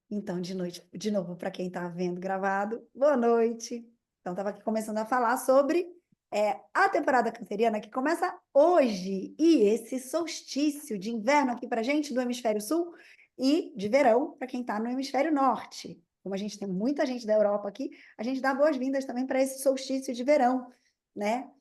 Então, de novo, para quem está vendo gravado, boa noite. Então, estava aqui começando a falar sobre a temporada canceriana que começa hoje e esse solstício de inverno aqui para gente do hemisfério sul e de verão para quem está no hemisfério norte. Como a gente tem muita gente da Europa aqui, a gente dá boas-vindas também para esse solstício de verão, né?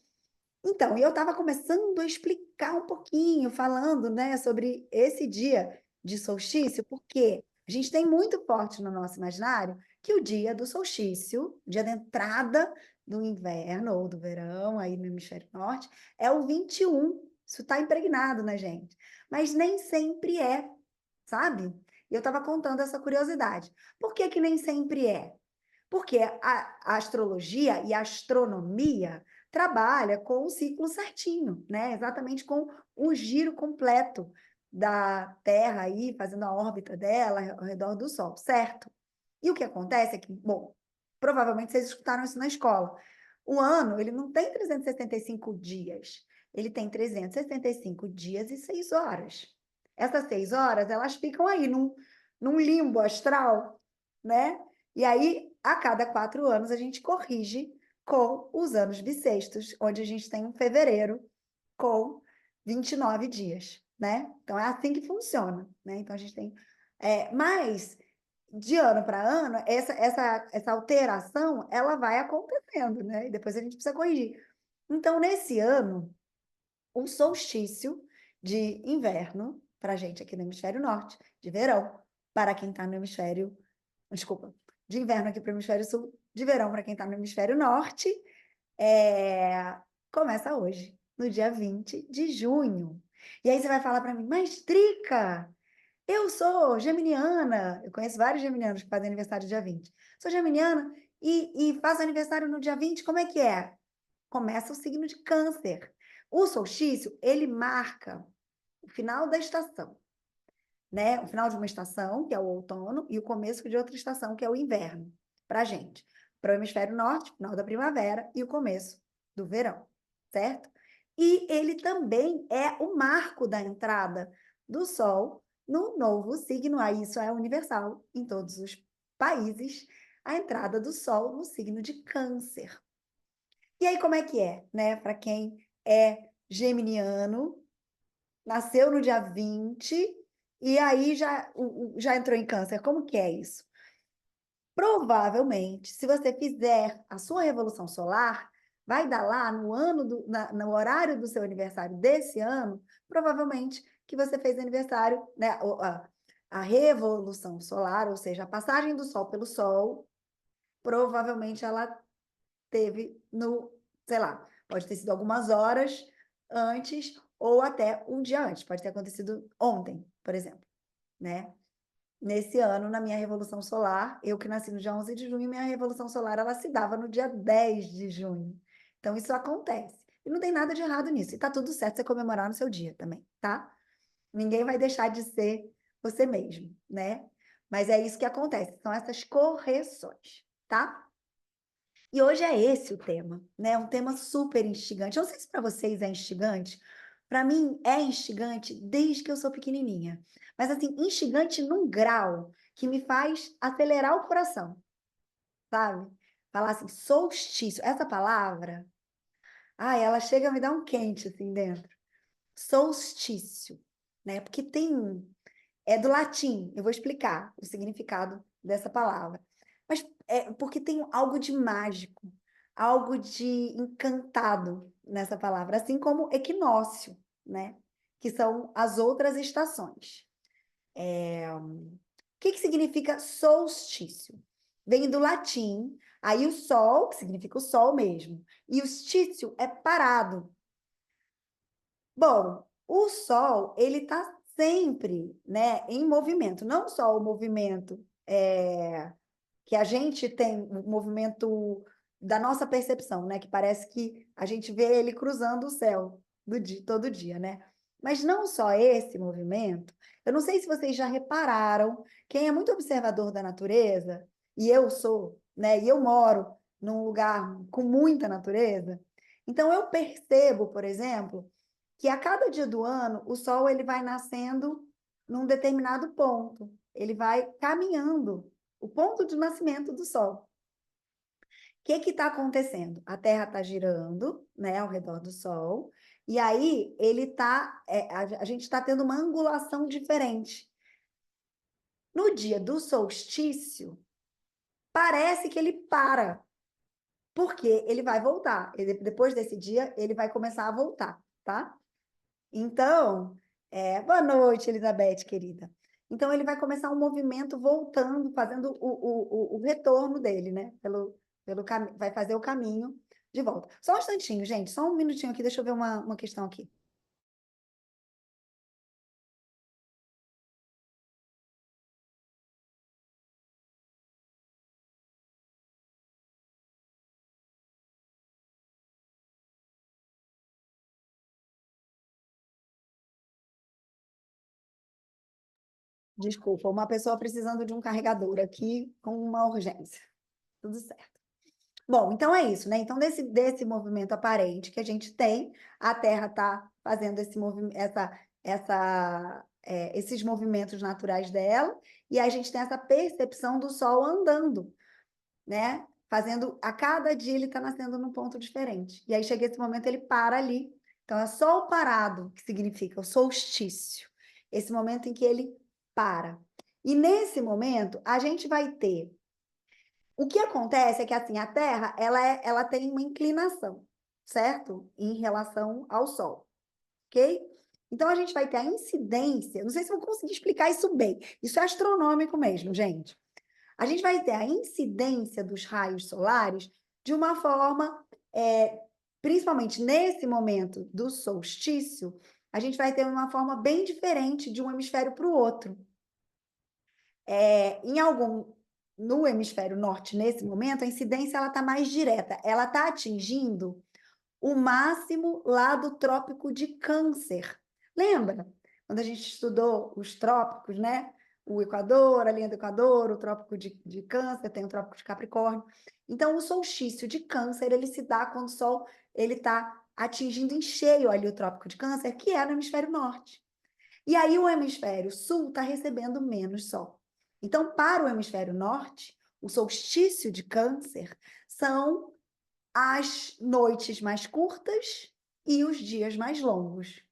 Então, eu estava começando a explicar um pouquinho, falando, né, sobre esse dia de solstício, porque a gente tem muito forte no nosso imaginário que o dia do solstício, dia da entrada do inverno ou do verão, aí no hemisfério norte, é o 21. Isso está impregnado na gente. Mas nem sempre é, sabe? E eu estava contando essa curiosidade. Por que que nem sempre é? Porque a astrologia e a astronomia trabalha com o ciclo certinho, né? Exatamente com o giro completo da Terra aí, fazendo a órbita dela ao redor do Sol, certo? E o que acontece é que, bom, provavelmente vocês escutaram isso na escola. O ano, ele não tem 365 dias, ele tem 365 dias e 6 horas. Essas 6 horas, elas ficam aí num limbo astral, né? E aí, a cada 4 anos, a gente corrige com os anos bissextos, onde a gente tem um fevereiro com 29 dias, né? Então, é assim que funciona, né? Então, a gente tem... mas, de ano para ano, essa alteração, ela vai acontecendo, né? E depois a gente precisa corrigir. Então, nesse ano, o solstício de inverno, para a gente aqui no hemisfério norte, de verão, para quem está no hemisfério desculpa, de inverno aqui para o hemisfério sul, de verão para quem está no hemisfério norte, começa hoje, no dia 20 de junho. E aí você vai falar para mim, mas Drica, eu sou geminiana, eu conheço vários geminianos que fazem aniversário dia 20. Sou geminiana e faço aniversário no dia 20, como é que é? Começa o signo de câncer. O solstício, ele marca o final da estação, né? O final de uma estação, que é o outono, e o começo de outra estação, que é o inverno, para a gente. Para o hemisfério norte, final da primavera e o começo do verão, certo? E ele também é o marco da entrada do Sol no novo signo, aí isso é universal em todos os países, a entrada do Sol no signo de Câncer. E aí, como é que é, né? Para quem é geminiano, nasceu no dia 20 e aí já entrou em câncer. Como que é isso? Provavelmente, se você fizer a sua revolução solar, vai dar lá no no horário do seu aniversário desse ano, provavelmente que você fez aniversário, né? A revolução solar, ou seja, a passagem do Sol pelo Sol, provavelmente ela teve no, sei lá, pode ter sido algumas horas antes ou até um dia antes, pode ter acontecido ontem, por exemplo, né? Nesse ano, na minha revolução solar, eu que nasci no dia 11 de junho, minha revolução solar ela se dava no dia 10 de junho. Então, isso acontece. E não tem nada de errado nisso. E tá tudo certo você comemorar no seu dia também, tá? Ninguém vai deixar de ser você mesmo, né? Mas é isso que acontece, são essas correções, tá? E hoje é esse o tema, né? Um tema super instigante. Eu não sei se para vocês é instigante. Para mim é instigante desde que eu sou pequenininha. Mas assim, instigante num grau que me faz acelerar o coração, sabe? Falar assim, solstício. Essa palavra, ai, ela chega a me dar um quente assim dentro. Solstício, né? Porque tem é do latim. Eu vou explicar o significado dessa palavra. Mas é porque tem algo de mágico, algo de encantado nessa palavra, assim como equinócio, né? Que são as outras estações. O que que significa solstício? Vem do latim, aí o sol, que significa o sol mesmo, e o stício é parado. Bom, o Sol, ele está sempre, né, em movimento, não só o movimento que a gente tem, o movimento da nossa percepção, né, que parece que a gente vê ele cruzando o céu todo dia, né? Mas não só esse movimento, eu não sei se vocês já repararam, quem é muito observador da natureza, e eu sou, né, e eu moro num lugar com muita natureza, então eu percebo, por exemplo, que a cada dia do ano o sol ele vai nascendo num determinado ponto. ele vai caminhando o ponto de nascimento do Sol. O que está acontecendo? A Terra está girando, né, ao redor do Sol, e aí a gente está tendo uma angulação diferente. No dia do solstício, parece que ele para, porque ele vai voltar. Depois desse dia, ele vai começar a voltar, tá? Então, boa noite, Elizabeth, querida. Então, ele vai começar um movimento voltando, fazendo o retorno dele, né? Vai fazer o caminho de volta. Só um instantinho, gente, só um minutinho aqui, deixa eu ver uma questão aqui. Desculpa, uma pessoa precisando de um carregador aqui com uma urgência. Tudo certo. Bom, então é isso, né? Então, desse movimento aparente que a gente tem, a Terra está fazendo esses movimentos naturais dela, e a gente tem essa percepção do Sol andando, né? Fazendo, a cada dia ele está nascendo num ponto diferente. E aí chega esse momento, ele para ali. Então, é Sol parado, que significa o solstício. Esse momento em que ele para. E nesse momento, a gente vai ter o que acontece é que assim, a Terra, ela tem uma inclinação, certo? Em relação ao Sol, ok? Então a gente vai ter a incidência, não sei se eu vou conseguir explicar isso bem. Isso é astronômico mesmo, gente. A gente vai ter a incidência dos raios solares de uma forma, principalmente nesse momento do solstício, a gente vai ter uma forma bem diferente de um hemisfério para o outro. No hemisfério norte, nesse momento, a incidência está mais direta. Ela está atingindo o máximo lá do Trópico de Câncer. Lembra? Quando a gente estudou os trópicos, né? O Equador, a linha do Equador, o Trópico de Câncer, tem o Trópico de Capricórnio. Então, o solstício de Câncer, ele se dá quando o Sol está atingindo em cheio ali o Trópico de Câncer, que é no hemisfério norte. E aí o hemisfério sul está recebendo menos Sol. Então, para o hemisfério norte, o solstício de Câncer são as noites mais curtas e os dias mais longos.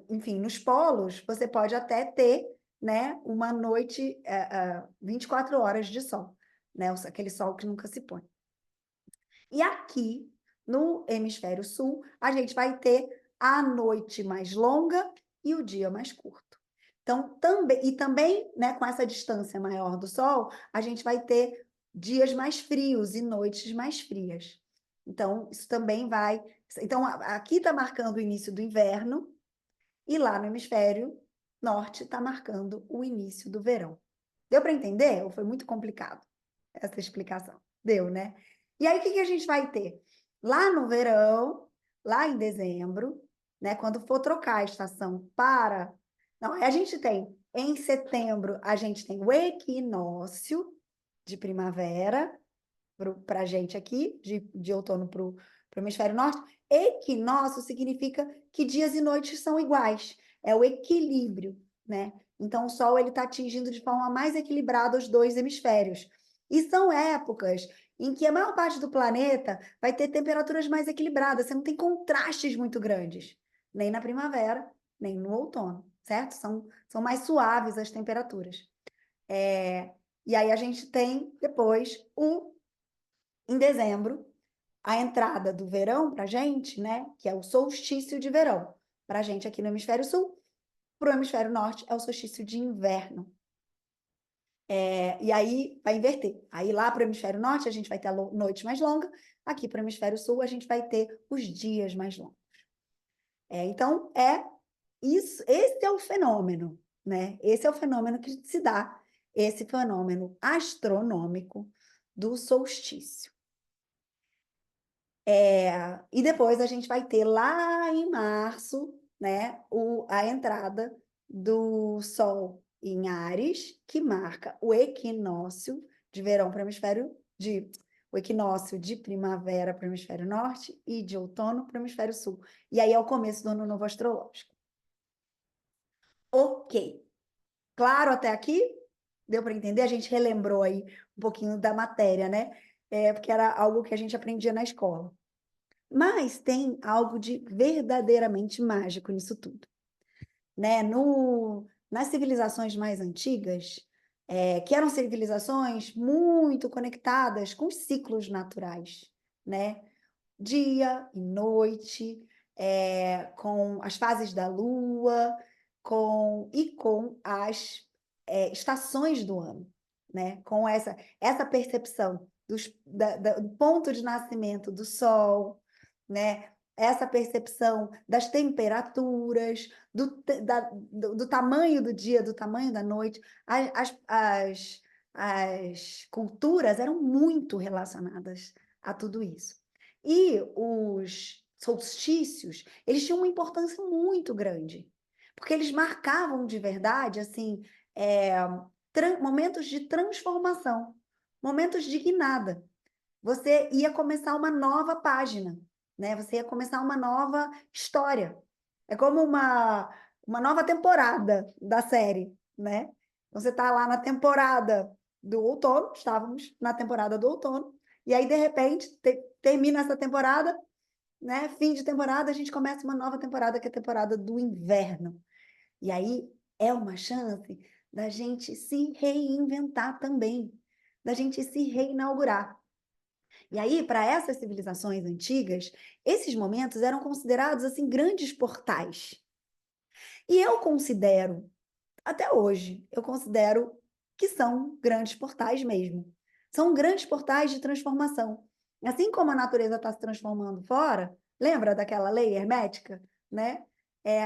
Enfim, nos polos, você pode até ter, né, uma noite, 24 horas de sol, né, aquele sol que nunca se põe. E aqui, no hemisfério sul, a gente vai ter a noite mais longa e o dia mais curto. Então, também, né, com essa distância maior do Sol, a gente vai ter dias mais frios e noites mais frias. Então, isso também vai. Então, aqui está marcando o início do inverno, e lá no hemisfério norte está marcando o início do verão. Deu para entender? Ou foi muito complicado essa explicação? Deu, né? E aí, o que a gente vai ter? Lá no verão, lá em dezembro, né, quando for trocar a estação para. Não, a gente tem, em setembro, a gente tem o equinócio de primavera, para a gente aqui, de outono para o hemisfério norte. Equinócio significa que dias e noites são iguais, é o equilíbrio, né? Então, o Sol está atingindo de forma mais equilibrada os dois hemisférios. E são épocas em que a maior parte do planeta vai ter temperaturas mais equilibradas, você não tem contrastes muito grandes, nem na primavera, nem no outono, certo? São mais suaves as temperaturas. E aí a gente tem depois em dezembro, a entrada do verão para a gente, né? Que é o solstício de verão. Para a gente aqui no hemisfério sul, para o hemisfério norte é o solstício de inverno. E aí vai inverter. Aí lá para o hemisfério norte a gente vai ter a noite mais longa, aqui para o hemisfério sul a gente vai ter os dias mais longos. Então, esse é o fenômeno, né? Esse é o fenômeno que se dá, esse fenômeno astronômico do solstício. E depois a gente vai ter lá em março, né, a entrada do Sol em Áries, que marca o equinócio de verão para o o equinócio de primavera para o hemisfério norte e de outono para o hemisfério sul. E aí é o começo do ano novo astrológico. Ok. Claro até aqui? Deu para entender? A gente relembrou aí um pouquinho da matéria, né? Porque era algo que a gente aprendia na escola. Mas tem algo de verdadeiramente mágico nisso tudo, né? Nas civilizações mais antigas, que eram civilizações muito conectadas com os ciclos naturais, né? Dia e noite, com as fases da lua, com as estações do ano, né? Com essa percepção do ponto de nascimento do sol, né? Essa percepção das temperaturas, do tamanho do dia, do tamanho da noite. As culturas eram muito relacionadas a tudo isso. E os solstícios, eles tinham uma importância muito grande, porque eles marcavam de verdade, assim, momentos de transformação, momentos de guinada. Você ia começar uma nova página, né? Você ia começar uma nova história. É como uma nova temporada da série, né? Você está lá na temporada do outono, estávamos na temporada do outono, e aí, de repente, termina essa temporada, né? Fim de temporada, a gente começa uma nova temporada, que é a temporada do inverno. E aí é uma chance da gente se reinventar também, da gente se reinaugurar. E aí, para essas civilizações antigas, esses momentos eram considerados assim grandes portais. E eu considero, até hoje, eu considero que são grandes portais mesmo. São grandes portais de transformação. Assim como a natureza está se transformando fora, lembra daquela lei hermética, né?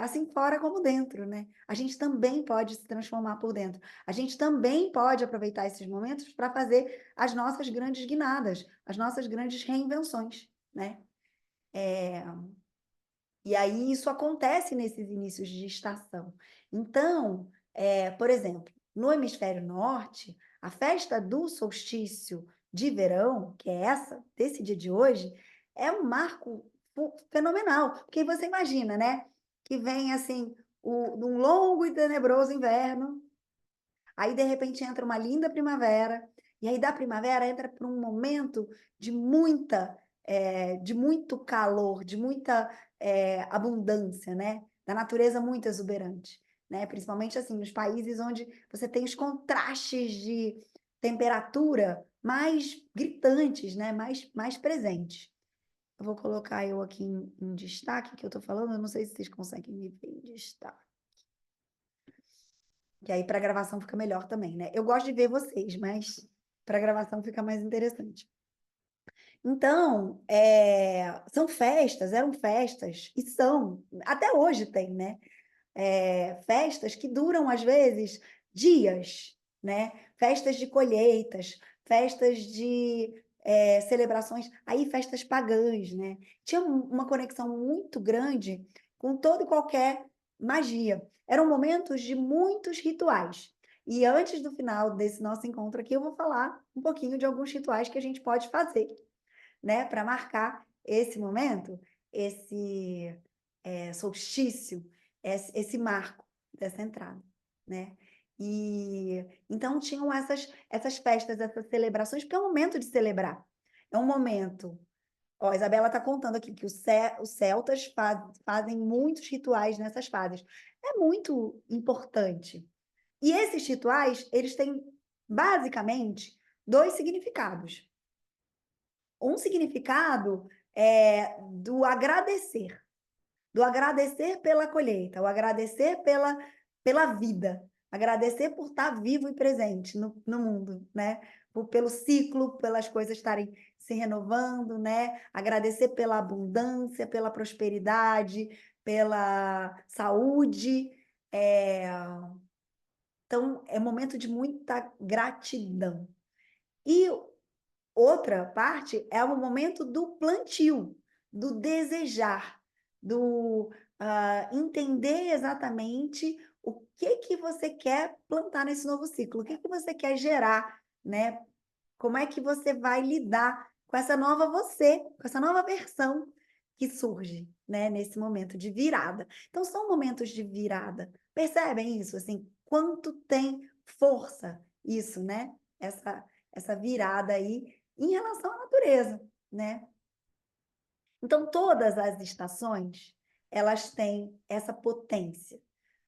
Assim fora como dentro, né? A gente também pode se transformar por dentro. A gente também pode aproveitar esses momentos para fazer as nossas grandes guinadas, as nossas grandes reinvenções, né? E aí isso acontece nesses inícios de estação. Então, por exemplo, no hemisfério norte, a festa do solstício de verão, que é essa, desse dia de hoje, é um marco fenomenal. Porque você imagina, né? Que vem assim, um longo e tenebroso inverno, aí de repente entra uma linda primavera, e aí da primavera entra para um momento de de muito calor, de muita abundância, né? Da natureza muito exuberante, né? Principalmente assim nos países onde você tem os contrastes de temperatura mais gritantes, né? Mais presentes. Eu vou colocar eu aqui em destaque que eu estou falando, eu não sei se vocês conseguem me ver em destaque. Que aí para gravação fica melhor também, né? Eu gosto de ver vocês, mas para gravação fica mais interessante. Então, são festas, eram festas, e são, até hoje tem, né? Festas que duram, às vezes, dias, né? Festas de colheitas, festas de celebrações, aí festas pagãs, né? Tinha uma conexão muito grande com toda e qualquer magia. Eram momentos de muitos rituais. E antes do final desse nosso encontro aqui, eu vou falar um pouquinho de alguns rituais que a gente pode fazer, né? Para marcar esse momento, esse solstício, esse marco dessa entrada, né? E então tinham essas festas, essas celebrações, porque é um momento de celebrar. É um momento. Ó, a Isabela está contando aqui que os celtas fazem muitos rituais nessas fases. É muito importante. E esses rituais, eles têm basicamente dois significados. Um significado é do agradecer pela colheita, o agradecer pela vida, agradecer por estar vivo e presente no mundo, né? Pelo ciclo, pelas coisas estarem se renovando, né? Agradecer pela abundância, pela prosperidade, pela saúde. Então, é momento de muita gratidão. E outra parte é o momento do plantio, do desejar, do entender exatamente o que você quer plantar nesse novo ciclo, o que você quer gerar, né? Como é que você vai lidar com essa nova você, com essa nova versão que surge, né, nesse momento de virada. Então, são momentos de virada. Percebem isso? Assim, quanto tem força isso, né? Essa virada aí em relação à natureza, né? Então, todas as estações, elas têm essa potência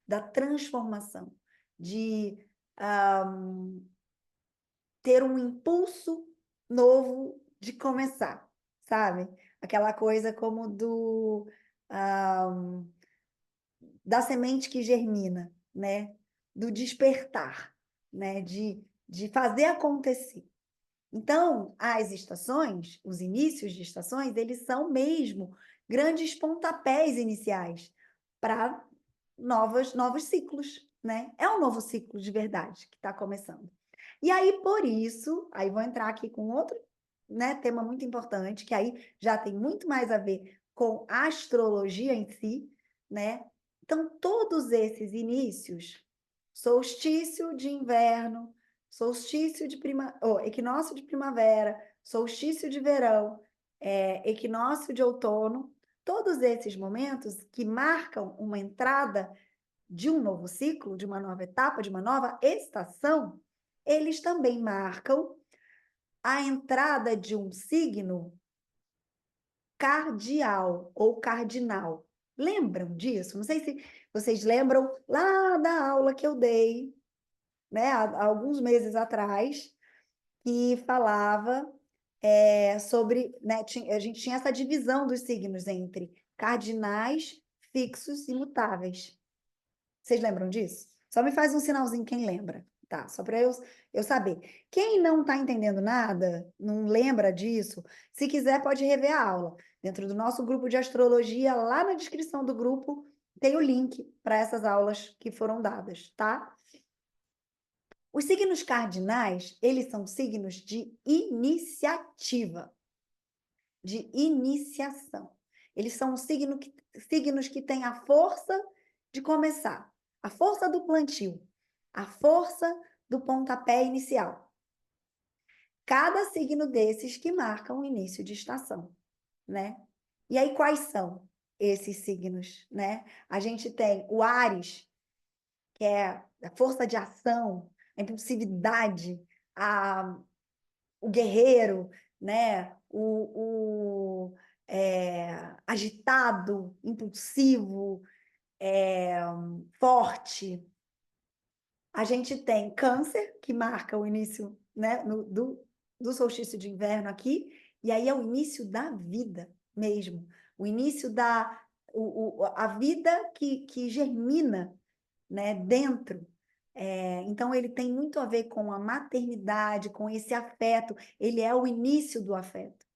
da transformação, de ter um impulso novo de começar, sabe? Aquela coisa como da semente que germina, né? Do despertar, né? De fazer acontecer. Então, as estações, os inícios de estações, eles são mesmo grandes pontapés iniciais para novos ciclos, né? É um novo ciclo de verdade que está começando. E aí, por isso, aí vou entrar aqui com outro, né, tema muito importante, que aí já tem muito mais a ver com a astrologia em si, né? Então, todos esses inícios, solstício de inverno, solstício de equinócio de primavera, solstício de verão, equinócio de outono, todos esses momentos que marcam uma entrada de um novo ciclo, de uma nova etapa, de uma nova estação, eles também marcam a entrada de um signo cardial ou cardinal. Lembram disso? Não sei se vocês lembram lá da aula que eu dei, né, há alguns meses atrás, que falava sobre, né, a gente tinha essa divisão dos signos entre cardinais, fixos e mutáveis. Vocês lembram disso? Só me faz um sinalzinho quem lembra, tá? Só para eu saber. Quem não está entendendo nada, não lembra disso, se quiser pode rever a aula. Dentro do nosso grupo de astrologia, lá na descrição do grupo, tem o link para essas aulas que foram dadas, tá? Os signos cardinais, eles são signos de iniciativa, de iniciação. Eles são signos que têm a força de começar, a força do plantio, a força do pontapé inicial. Cada signo desses que marcam o início de estação, né? E aí, quais são esses signos, né? A gente tem o Áries, que é a força de ação, a impulsividade, o guerreiro, né? Agitado, impulsivo, forte. A gente tem Câncer, que marca o início, né, do solstício de inverno aqui, e aí é o início da vida mesmo, o início a vida que germina, né, dentro. Então, ele tem muito a ver com a maternidade, com esse afeto. Ele é o início do afeto,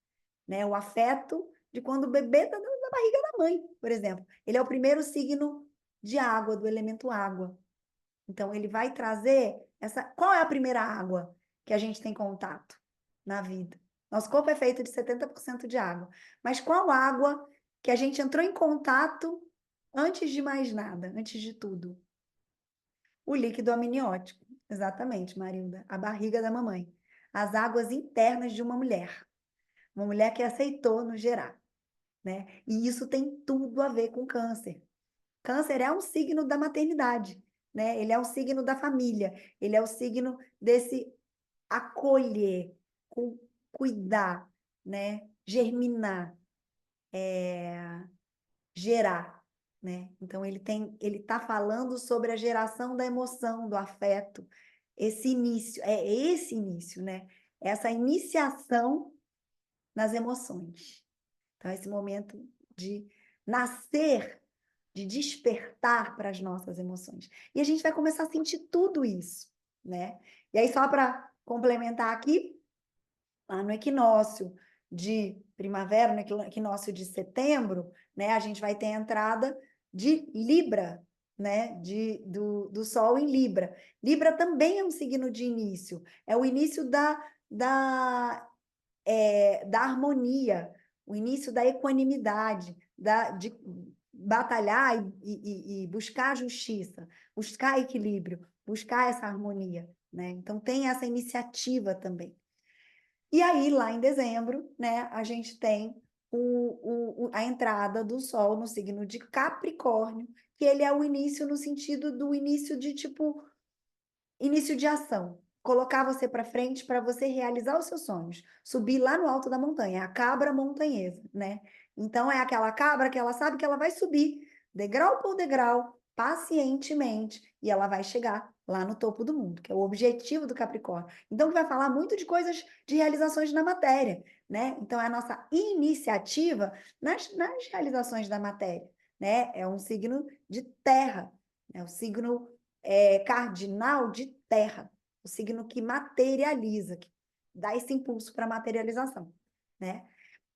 né? O afeto de quando o bebê está dentro da barriga da mãe, por exemplo. Ele é o primeiro signo de água, do elemento água. Então, ele vai trazer essa. Qual é a primeira água que a gente tem contato na vida? Nosso corpo é feito de 70% de água. Mas qual água que a gente entrou em contato antes de mais nada, antes de tudo? O líquido amniótico, exatamente, Marilda, a barriga da mamãe. As águas internas de uma mulher que aceitou nos gerar, né? E isso tem tudo a ver com câncer. Câncer é um signo da maternidade, né? Ele é um signo da família, ele é o signo desse acolher, cuidar, né? Germinar, gerar, né? Então ele está falando sobre a geração da emoção, do afeto, esse início, né? Essa iniciação nas emoções. Então, esse momento de nascer, de despertar para as nossas emoções. E a gente vai começar a sentir tudo isso, né? E aí, só para complementar aqui, lá no equinócio de primavera, no equinócio de setembro, né, a gente vai ter a entrada de Libra, né, do Sol em Libra. Libra também é um signo de início, é o início da harmonia, o início da equanimidade, de batalhar e buscar a justiça, buscar equilíbrio, buscar essa harmonia, né? Então tem essa iniciativa também. E aí, lá em dezembro, né, a gente tem a entrada do Sol no signo de Capricórnio, que ele é o início no sentido do início de, tipo, início de ação. Colocar você para frente para você realizar os seus sonhos. Subir lá no alto da montanha, a cabra montanhesa, né? Então, é aquela cabra que ela sabe que ela vai subir, degrau por degrau, pacientemente, e ela vai chegar lá no topo do mundo, que é o objetivo do Capricórnio. Então, vai falar muito de coisas, de realizações na matéria, né? Então, é a nossa iniciativa nas realizações da matéria, né? É um signo de terra, é o signo cardinal de terra, o signo que materializa, que dá esse impulso para a materialização, né?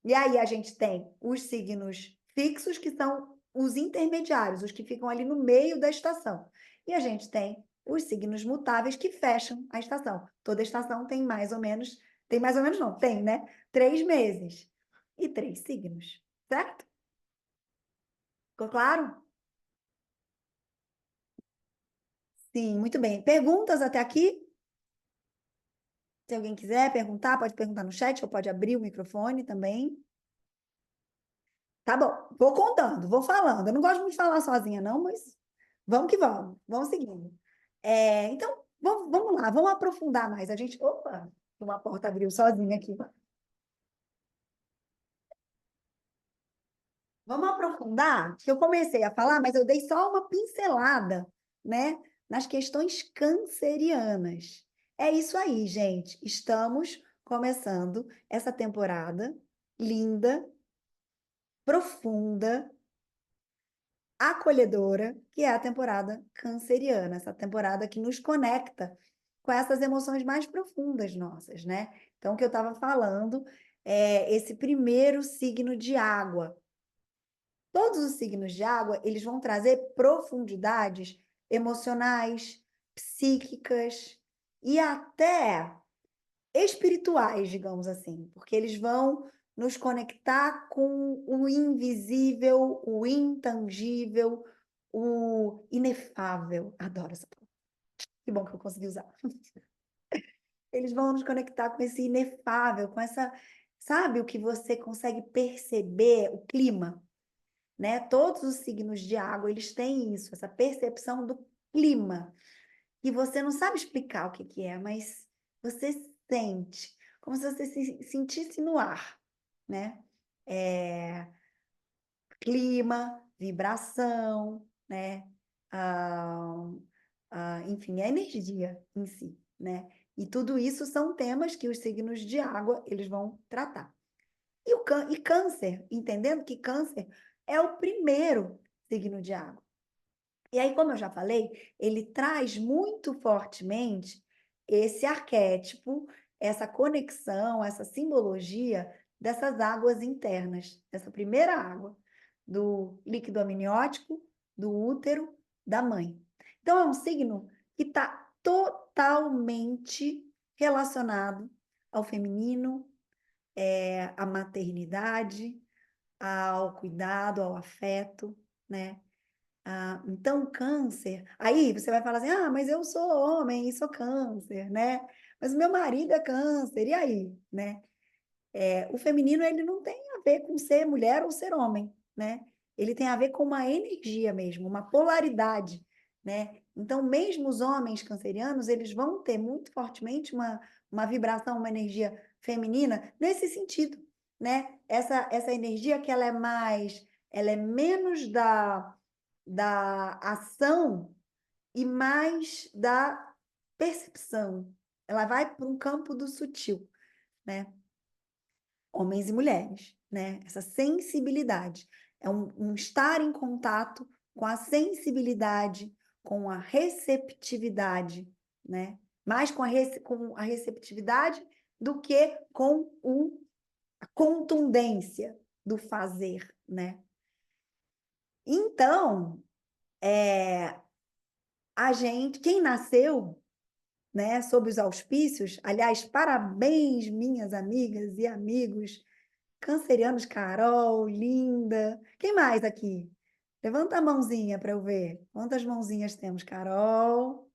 E aí a gente tem os signos fixos, que são os intermediários, os que ficam ali no meio da estação. E a gente tem os signos mutáveis que fecham a estação. Toda estação tem mais ou menos não, tem, né? 3 meses e 3 signos, certo? Ficou claro? Sim, muito bem. Perguntas até aqui? Se alguém quiser perguntar, pode perguntar no chat ou pode abrir o microfone também. Tá bom, vou contando, vou falando. Eu não gosto muito de falar sozinha, não, mas vamos que vamos seguindo. Então, vamos lá, vamos aprofundar mais. A gente. Opa, uma porta abriu sozinha aqui. Vamos aprofundar, que eu comecei a falar, mas eu dei só uma pincelada, né, nas questões cancerianas. É isso aí, gente. Estamos começando essa temporada linda, profunda, acolhedora, que é a temporada canceriana, essa temporada que nos conecta com essas emoções mais profundas nossas, né? Então, o que eu estava falando é esse primeiro signo de água. Todos os signos de água, eles vão trazer profundidades emocionais, psíquicas e até espirituais, digamos assim, porque eles vão nos conectar com o invisível, o intangível, o inefável. Adoro essa palavra. Que bom que eu consegui usar. Eles vão nos conectar com esse inefável, com essa, sabe, o que você consegue perceber, o clima, né? Todos os signos de água, eles têm isso, essa percepção do clima, que você não sabe explicar o que que é, mas você sente, como se você se sentisse no ar, né? É, clima, vibração, né? Ah, enfim, a energia em si, né? E tudo isso são temas que os signos de água eles vão tratar. E câncer, entendendo que câncer é o primeiro signo de água. E aí, como eu já falei, ele traz muito fortemente esse arquétipo, essa conexão, essa simbologia dessas águas internas, dessa primeira água, do líquido amniótico, do útero, da mãe. Então, é um signo que está totalmente relacionado ao feminino, à maternidade, ao cuidado, ao afeto, né? Então, câncer. Aí você vai falar assim: ah, mas eu sou homem e sou câncer, né? Mas o meu marido é câncer, e aí, né? O feminino, ele não tem a ver com ser mulher ou ser homem, né? Ele tem a ver com uma energia mesmo, uma polaridade, né? Então, mesmo os homens cancerianos, eles vão ter muito fortemente uma vibração, uma energia feminina nesse sentido, né? Essa energia que ela é menos da ação e mais da percepção. Ela vai para um campo do sutil, né? Homens e mulheres, né? Essa sensibilidade. É um estar em contato com a sensibilidade, com a receptividade, né? Mais com a receptividade do que com a contundência do fazer, né? Então, quem nasceu, né, sob os auspícios, aliás, parabéns, minhas amigas e amigos cancerianos, Carol, Linda. Quem mais aqui? Levanta a mãozinha para eu ver. Quantas mãozinhas temos, Carol?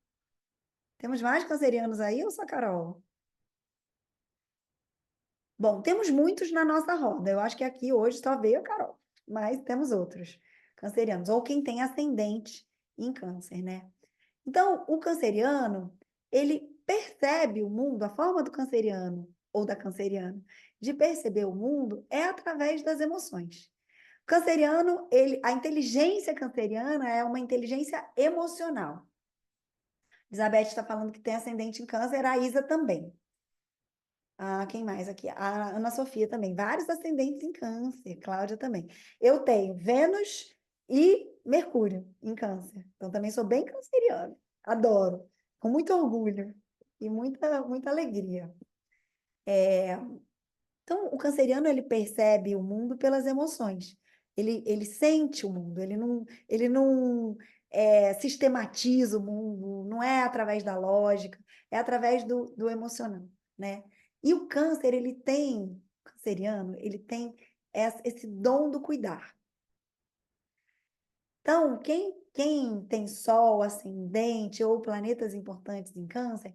Temos mais cancerianos aí ou só Carol? Bom, temos muitos na nossa roda. Eu acho que aqui hoje só veio a Carol, mas temos outros cancerianos, ou quem tem ascendente em câncer, né? Então, o canceriano, ele percebe o mundo, a forma do canceriano ou da canceriana de perceber o mundo é através das emoções. Canceriano, a inteligência canceriana é uma inteligência emocional. Elizabeth está falando que tem ascendente em câncer, a Isa também. Ah, quem mais aqui? A Ana Sofia também. Vários ascendentes em câncer. Cláudia também. Eu tenho Vênus e Mercúrio em câncer. Então, também sou bem canceriana. Adoro. Com muito orgulho e muita alegria. Então, o canceriano, ele percebe o mundo pelas emoções. Ele sente o mundo. Ele não sistematiza o mundo. Não é através da lógica. É através do emocional, né? E o câncer, o canceriano, ele tem esse dom do cuidar. Então, quem tem Sol, ascendente ou planetas importantes em câncer,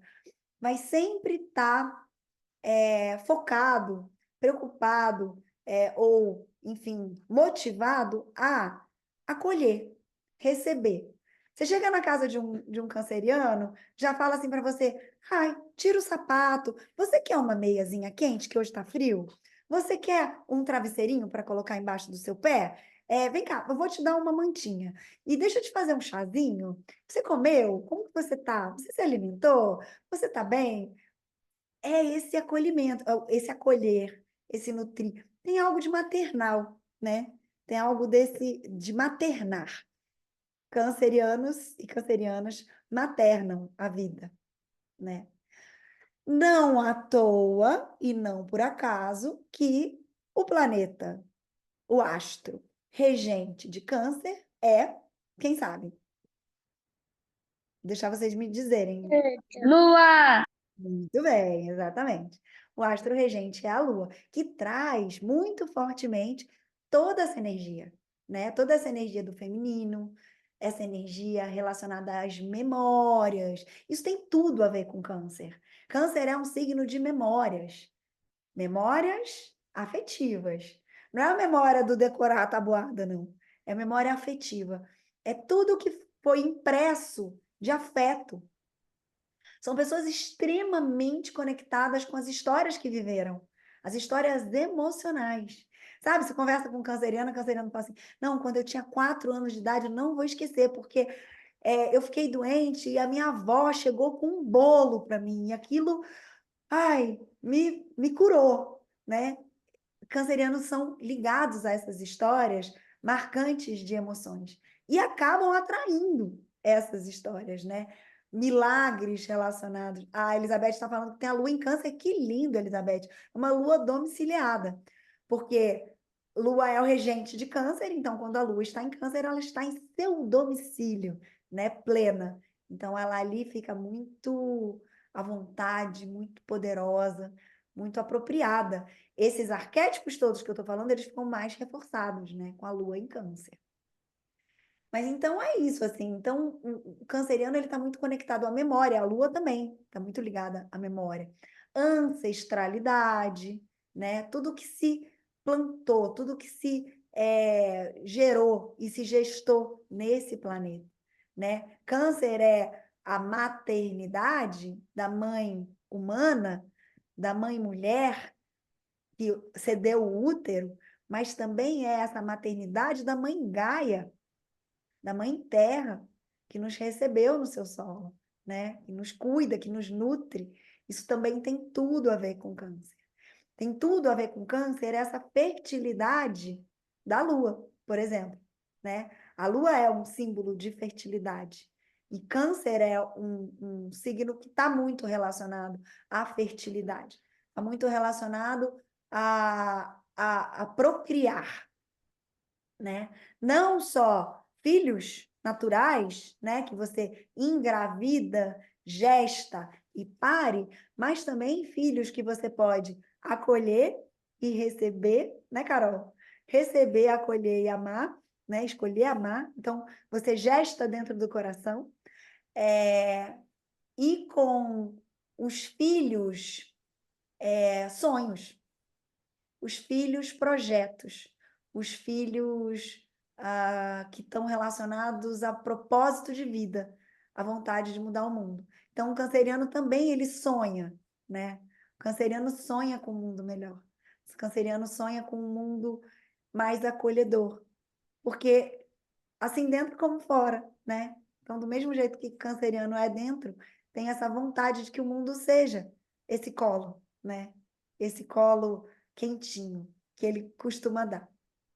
vai sempre estar focado, preocupado, ou, enfim, motivado a acolher, receber. Você chega na casa de um canceriano, já fala assim para você: ai, tira o sapato. Você quer uma meiazinha quente, que hoje está frio? Você quer um travesseirinho para colocar embaixo do seu pé? Vem cá, eu vou te dar uma mantinha. E deixa eu te fazer um chazinho. Você comeu? Como que você tá? Você se alimentou? Você está bem? É esse acolhimento, esse acolher, esse nutrir. Tem algo de maternal, né? Tem algo de maternar. Cancerianos e cancerianas maternam a vida, né? Não à toa e não por acaso que o planeta, o astro regente de câncer é, quem sabe? Deixar vocês me dizerem. Lua! Muito bem, exatamente. O astro regente é a Lua, que traz muito fortemente toda essa energia, né? Toda essa energia do feminino, essa energia relacionada às memórias. Isso tem tudo a ver com câncer. Câncer é um signo de memórias, memórias afetivas. Não é a memória do decorar a tabuada, não. É a memória afetiva. É tudo que foi impresso de afeto. São pessoas extremamente conectadas com as histórias que viveram, as histórias emocionais. Sabe, você conversa com um canceriano fala assim: não, quando eu tinha 4 anos de idade, eu não vou esquecer, porque eu fiquei doente e a minha avó chegou com um bolo para mim, e aquilo, ai, me curou, né? Cancerianos são ligados a essas histórias marcantes de emoções e acabam atraindo essas histórias, né? Milagres relacionados. A Elizabeth está falando que tem a lua em câncer. Que lindo, Elizabeth. É uma lua domiciliada, porque lua é o regente de câncer, então quando a lua está em câncer, ela está em seu domicílio, né? Plena. Então ela ali fica muito à vontade, muito poderosa, muito apropriada. Esses arquétipos todos que eu estou falando, eles ficam mais reforçados, né, com a lua em câncer. Mas então é isso, assim. Então, o canceriano, ele está muito conectado à memória. A lua também está muito ligada à memória. Ancestralidade, né? Tudo que se plantou, tudo que se gerou e se gestou nesse planeta, né? Câncer é a maternidade da mãe humana, da mãe mulher, que cedeu o útero, mas também é essa maternidade da mãe Gaia, da mãe Terra, que nos recebeu no seu solo, né? Que nos cuida, que nos nutre. Isso também tem tudo a ver com câncer. Tem tudo a ver com câncer essa fertilidade da lua, por exemplo, né? A lua é um símbolo de fertilidade. E câncer é um signo que está muito relacionado à fertilidade. Está muito relacionado a procriar, né? Não só filhos naturais, né? Que você engravida, gesta e pare, mas também filhos que você pode acolher e receber, né, Carol? Receber, acolher e amar, né? Escolher amar. Então, você gesta dentro do coração. E com os filhos, sonhos. os filhos projetos, os filhos que estão relacionados a propósito de vida, a vontade de mudar o mundo. Então, o canceriano também ele sonha, né? O canceriano sonha com um mundo melhor. O canceriano sonha com um mundo mais acolhedor, porque assim dentro como fora, né? Então, do mesmo jeito que canceriano é dentro, tem essa vontade de que o mundo seja esse colo, né? Esse colo quentinho que ele costuma dar.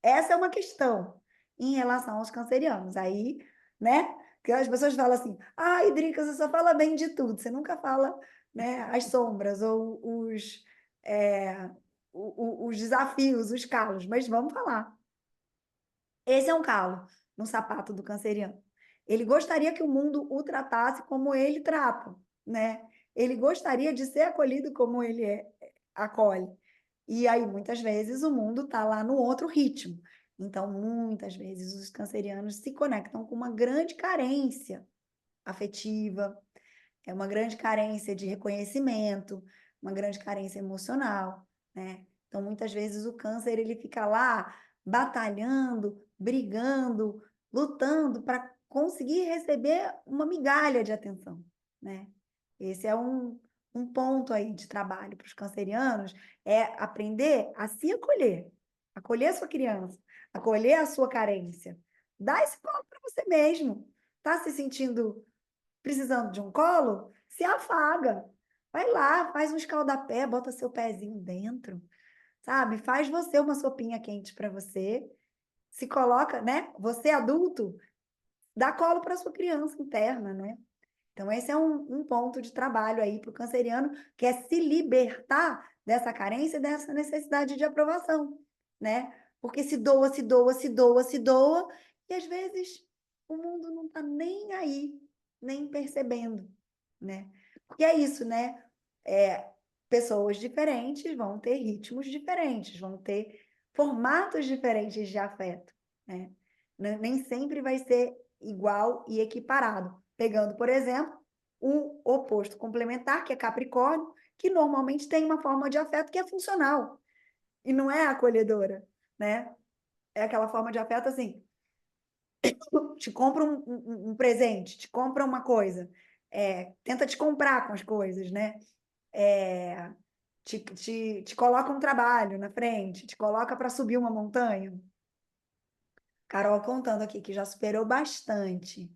Essa é uma questão em relação aos cancerianos. Aí, né? Que as pessoas falam assim: ah, Drica, você só fala bem de tudo, você nunca fala, né, as sombras ou é, os desafios, os calos, mas vamos falar. Esse é um calo no sapato do canceriano. Ele gostaria que o mundo o tratasse como ele trata, né? Ele gostaria de ser acolhido como ele acolhe. E aí, muitas vezes, o mundo está lá no outro ritmo. Então, muitas vezes, os cancerianos se conectam com uma grande carência afetiva, é uma grande carência de reconhecimento, uma grande carência emocional, né? Então, muitas vezes o câncer ele fica lá batalhando, brigando, lutando para conseguir receber uma migalha de atenção, né? Esse é um ponto aí de trabalho para os cancerianos, é aprender a se acolher, acolher a sua criança, acolher a sua carência. Dá esse colo para você mesmo. Tá se sentindo precisando de um colo? Se afaga. Vai lá, faz um escaldapé, bota seu pezinho dentro, sabe? Faz você uma sopinha quente para você. Se coloca, né? Você adulto, dá colo para sua criança interna, né? Então, esse é um ponto de trabalho aí para o canceriano, que é se libertar dessa carência e dessa necessidade de aprovação, né? Porque se doa, se doa, se doa, se doa, e às vezes o mundo não está nem aí, nem percebendo, né? Porque é isso, né? Pessoas diferentes vão ter ritmos diferentes, vão ter formatos diferentes de afeto, né? Nem sempre vai ser igual e equiparado. Pegando, por exemplo, o oposto complementar, que é Capricórnio, que normalmente tem uma forma de afeto que é funcional e não é acolhedora, né? É aquela forma de afeto assim, te compra um presente, te compra uma coisa, tenta te comprar com as coisas, né? É, te coloca um trabalho na frente, te coloca para subir uma montanha. Carol contando aqui que já superou bastante,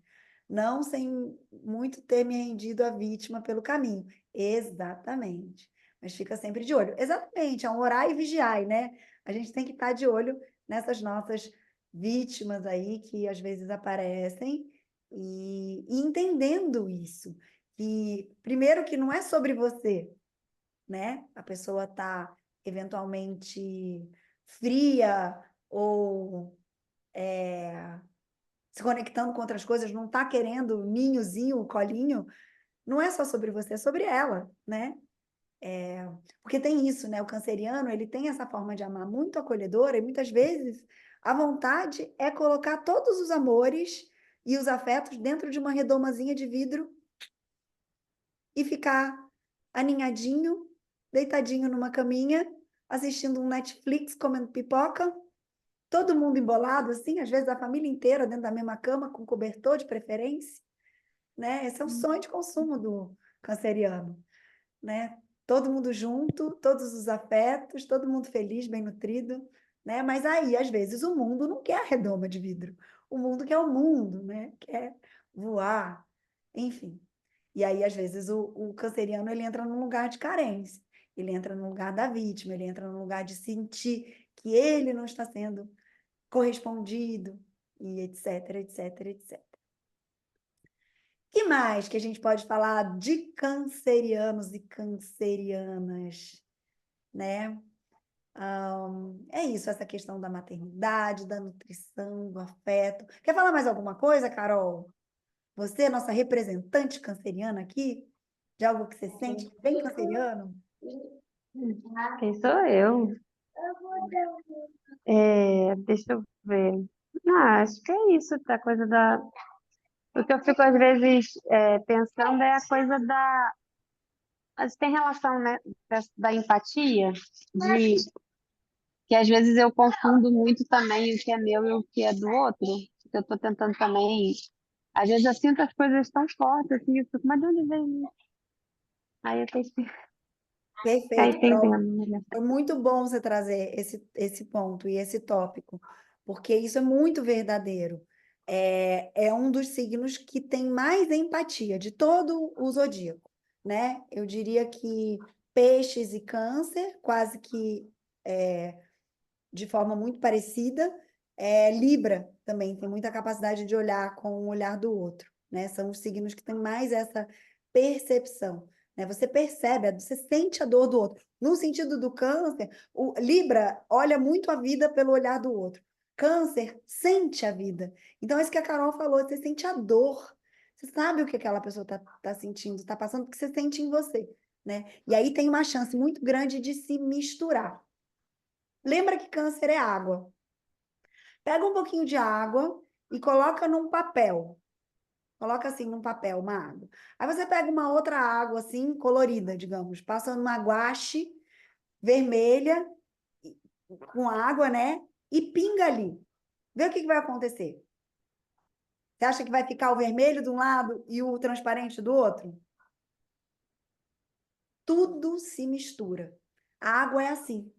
não sem muito ter me rendido à vítima pelo caminho. Exatamente. Mas fica sempre de olho. Exatamente, é um orar e vigiar, né? A gente tem que estar de olho nessas nossas vítimas aí que às vezes aparecem e entendendo isso. Que, primeiro, que não é sobre você, né? A pessoa está eventualmente fria ou se conectando com outras coisas, não está querendo ninhozinho, colinho, não é só sobre você, é sobre ela, né? Porque tem isso, né? O canceriano, ele tem essa forma de amar muito acolhedora e muitas vezes a vontade é colocar todos os amores e os afetos dentro de uma redomazinha de vidro e ficar aninhadinho, deitadinho numa caminha, assistindo um Netflix, comendo pipoca, todo mundo embolado, assim, às vezes a família inteira dentro da mesma cama, com cobertor de preferência, né? Esse é o sonho de consumo do canceriano, né? Todo mundo junto, todos os afetos, todo mundo feliz, bem nutrido, né? Mas aí, às vezes, o mundo não quer a redoma de vidro. O mundo quer o mundo, né? Quer voar, enfim. E aí, às vezes, o canceriano ele entra num lugar de carência, ele entra no lugar da vítima, ele entra no lugar de sentir que ele não está sendo correspondido, e etc, etc, etc. Que mais que a gente pode falar de cancerianos e cancerianas, né? É isso, essa questão da maternidade, da nutrição, do afeto. Quer falar mais alguma coisa, Carol? Você, nossa representante canceriana aqui, de algo que você sente que é bem canceriano? Quem sou eu? Deixa eu ver. Acho que é isso, a coisa da. O que eu fico às vezes pensando é a coisa da. Mas tem relação, né, da empatia, de que às vezes eu confundo muito também o que é meu e o que é do outro, porque eu estou tentando também, às vezes eu sinto as coisas tão fortes, assim, eu fico, mas de onde vem isso? Aí eu tenho que ficar Perfeito, Carol. entendendo, né? Foi muito bom você trazer esse ponto e esse tópico, porque isso é muito verdadeiro. É um dos signos que tem mais empatia de todo o zodíaco, né? Eu diria que peixes e câncer, quase que de forma muito parecida. Libra também tem muita capacidade de olhar com o olhar do outro, né? São os signos que têm mais essa percepção, né? Você percebe, você sente a dor do outro. No sentido do câncer, o Libra olha muito a vida pelo olhar do outro. Câncer sente a vida. Então, é isso que a Carol falou, você sente a dor. Você sabe o que aquela pessoa tá sentindo, está passando, porque você sente em você, né? E aí tem uma chance muito grande de se misturar. Lembra que câncer é água. Pega um pouquinho de água e coloca num papel. Coloca assim num papel, uma água. Aí você pega uma outra água assim, colorida, digamos, passa numa guache vermelha com água, né? E pinga ali. Vê o que vai acontecer. Você acha que vai ficar o vermelho de um lado e o transparente do outro? Tudo se mistura. A água é assim.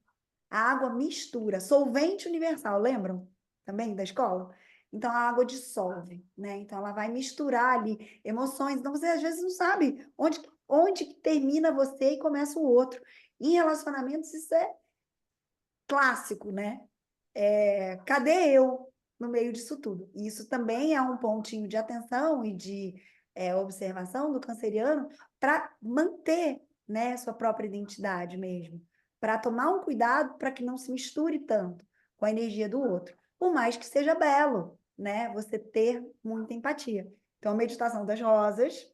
A água mistura, solvente universal, lembram? Também da escola? Então a água dissolve, né? Então ela vai misturar ali emoções. Então você às vezes não sabe onde que termina você e começa o outro. Em relacionamentos isso é clássico, né? Cadê eu no meio disso tudo? E isso também é um pontinho de atenção e de observação do canceriano para manter, né, sua própria identidade mesmo, para tomar um cuidado para que não se misture tanto com a energia do outro, por mais que seja belo, né, você ter muita empatia. Então, a meditação das rosas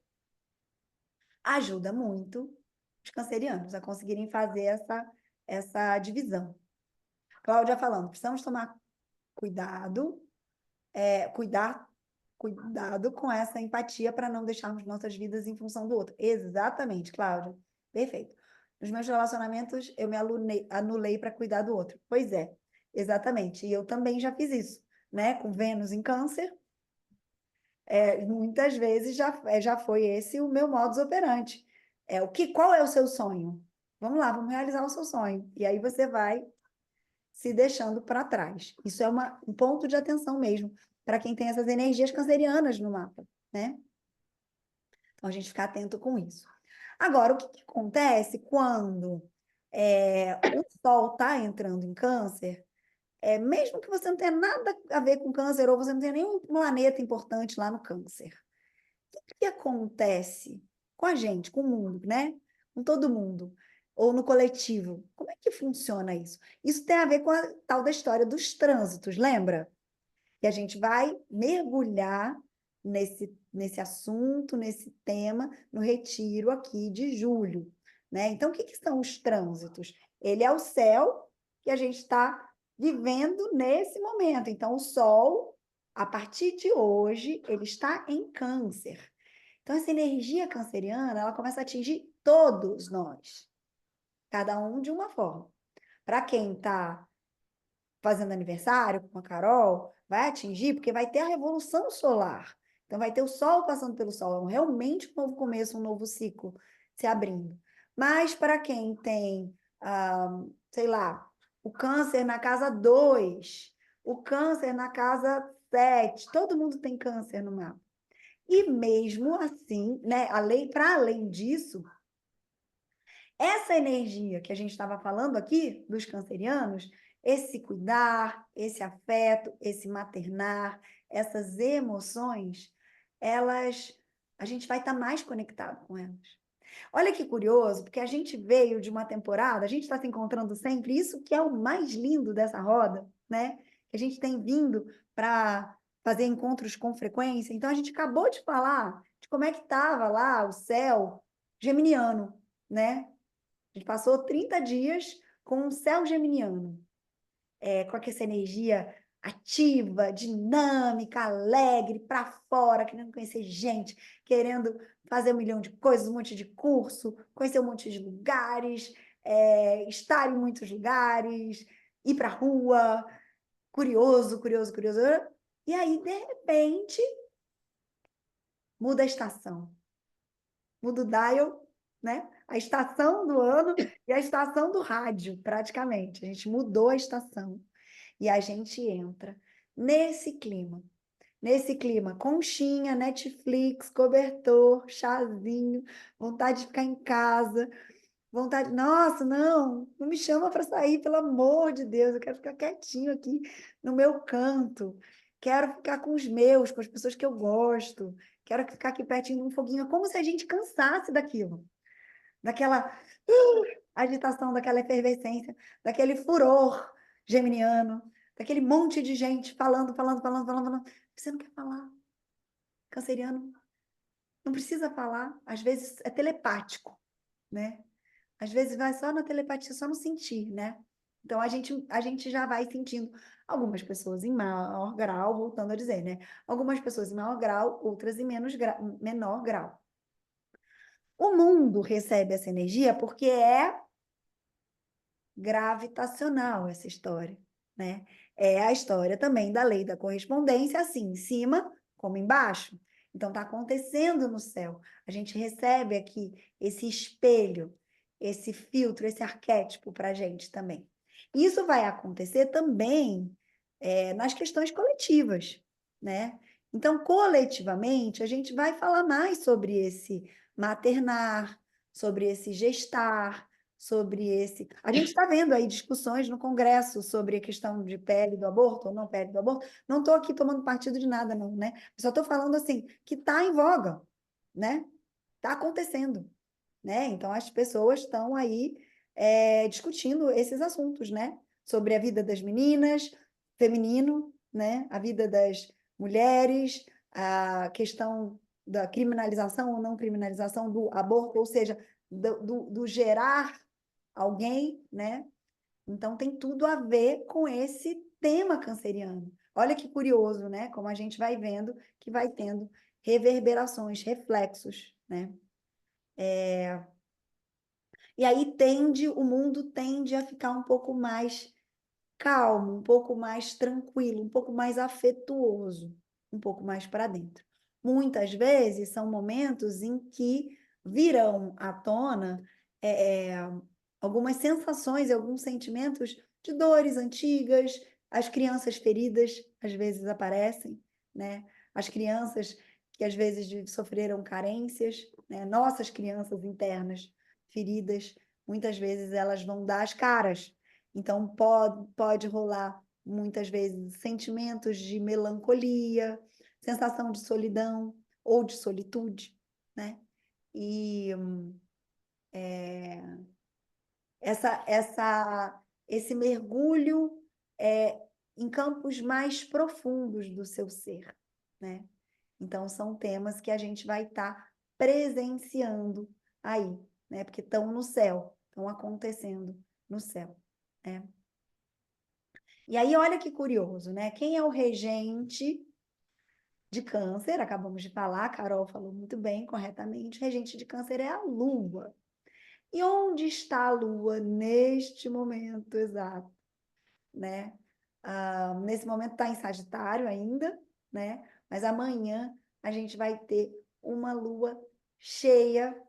ajuda muito os cancerianos a conseguirem fazer essa divisão. Cláudia falando, precisamos tomar cuidado, cuidar, cuidado com essa empatia para não deixarmos nossas vidas em função do outro. Exatamente, Cláudia. Perfeito. Nos meus relacionamentos, eu me anulei para cuidar do outro. Pois é, exatamente. E eu também já fiz isso, né? Com Vênus em Câncer, muitas vezes já foi esse o meu modus operandi. Qual é o seu sonho? Vamos lá, vamos realizar o seu sonho. E aí você vai se deixando para trás. Isso é um ponto de atenção mesmo, para quem tem essas energias cancerianas no mapa, né? Então, a gente ficar atento com isso. Agora, o que acontece quando o Sol está entrando em câncer? Mesmo que você não tenha nada a ver com câncer, ou você não tenha nenhum planeta importante lá no câncer, o que acontece com a gente, com o mundo, né? Com todo mundo, ou no coletivo? Como é que funciona isso? Isso tem a ver com a tal da história dos trânsitos, lembra? Que a gente vai mergulhar nesse assunto, nesse tema, no retiro aqui de julho, né? Então, o que são os trânsitos? Ele é o céu que a gente está vivendo nesse momento. Então, o Sol, a partir de hoje, ele está em Câncer. Então, essa energia canceriana, ela começa a atingir todos nós, cada um de uma forma. Para quem está fazendo aniversário com a Carol, vai atingir, porque vai ter a revolução solar. Então, vai ter o Sol passando pelo Sol. É realmente um novo começo, um novo ciclo se abrindo. Mas para quem tem, sei lá, o câncer na casa 2, o câncer na casa 7, todo mundo tem câncer no mapa. E mesmo assim, né, para além disso, essa energia que a gente estava falando aqui, dos cancerianos, esse cuidar, esse afeto, esse maternar, essas emoções, a gente vai estar mais conectado com elas. Olha que curioso, porque a gente veio de uma temporada, a gente está se encontrando sempre, isso que é o mais lindo dessa roda, né? Que a gente tem vindo para fazer encontros com frequência. Então, a gente acabou de falar de como é que estava lá o céu geminiano, né? A gente passou 30 dias com o céu geminiano, com essa energia ativa, dinâmica, alegre, para fora, querendo conhecer gente, querendo fazer 1 milhão de coisas, um monte de curso, conhecer um monte de lugares, estar em muitos lugares, ir para a rua, curioso, curioso, curioso. E aí, de repente, muda a estação. Muda o dial, né? A estação do ano e a estação do rádio, praticamente. A gente mudou a estação. E a gente entra nesse clima. Nesse clima, conchinha, Netflix, cobertor, chazinho, vontade de ficar em casa, vontade, nossa, não me chama para sair, pelo amor de Deus, eu quero ficar quietinho aqui no meu canto. Quero ficar com os meus, com as pessoas que eu gosto. Quero ficar aqui pertinho de um foguinho. É como se a gente cansasse daquilo, daquela agitação, daquela efervescência, daquele furor geminiano, daquele monte de gente falando. Você não quer falar. Canceriano não precisa falar, às vezes é telepático, né? Às vezes vai só na telepatia, só no sentir, né? Então a gente já vai sentindo algumas pessoas em maior grau, voltando a dizer, né? Algumas pessoas em maior grau, outras em menor grau. O mundo recebe essa energia porque é gravitacional essa história, né? É a história também da lei da correspondência, assim, em cima como embaixo. Então, está acontecendo no céu. A gente recebe aqui esse espelho, esse filtro, esse arquétipo para a gente também. Isso vai acontecer também nas questões coletivas, né? Então, coletivamente, a gente vai falar mais sobre esse maternar, sobre esse gestar, sobre esse. A gente está vendo aí discussões no Congresso sobre a questão de pele do aborto ou não pele do aborto. Não estou aqui tomando partido de nada, não, né? Só estou falando assim que está em voga, né? Está acontecendo, né? Então as pessoas estão aí discutindo esses assuntos, né? Sobre a vida das meninas, feminino, né? A vida das mulheres, a questão da criminalização ou não criminalização do aborto, ou seja, do gerar alguém, né? Então tem tudo a ver com esse tema canceriano. Olha que curioso, né? Como a gente vai vendo que vai tendo reverberações, reflexos, né? E aí o mundo tende a ficar um pouco mais calmo, um pouco mais tranquilo, um pouco mais afetuoso, um pouco mais para dentro. Muitas vezes são momentos em que virão à tona é, é, algumas sensações e alguns sentimentos de dores antigas, as crianças feridas às vezes aparecem, né? As crianças que às vezes sofreram carências, né? Nossas crianças internas feridas, muitas vezes elas vão dar as caras. Então pode rolar muitas vezes sentimentos de melancolia, sensação de solidão ou de solitude, né? E esse mergulho é, em campos mais profundos do seu ser, né? Então, são temas que a gente vai estar presenciando aí, né? Porque estão no céu, estão acontecendo no céu, né? E aí, olha que curioso, né? Quem é o regente de câncer? Acabamos de falar, a Carol falou muito bem, corretamente. O regente de câncer é a Lua. E onde está a Lua neste momento exato, né? Nesse momento está em Sagitário ainda, né? Mas amanhã a gente vai ter uma Lua cheia,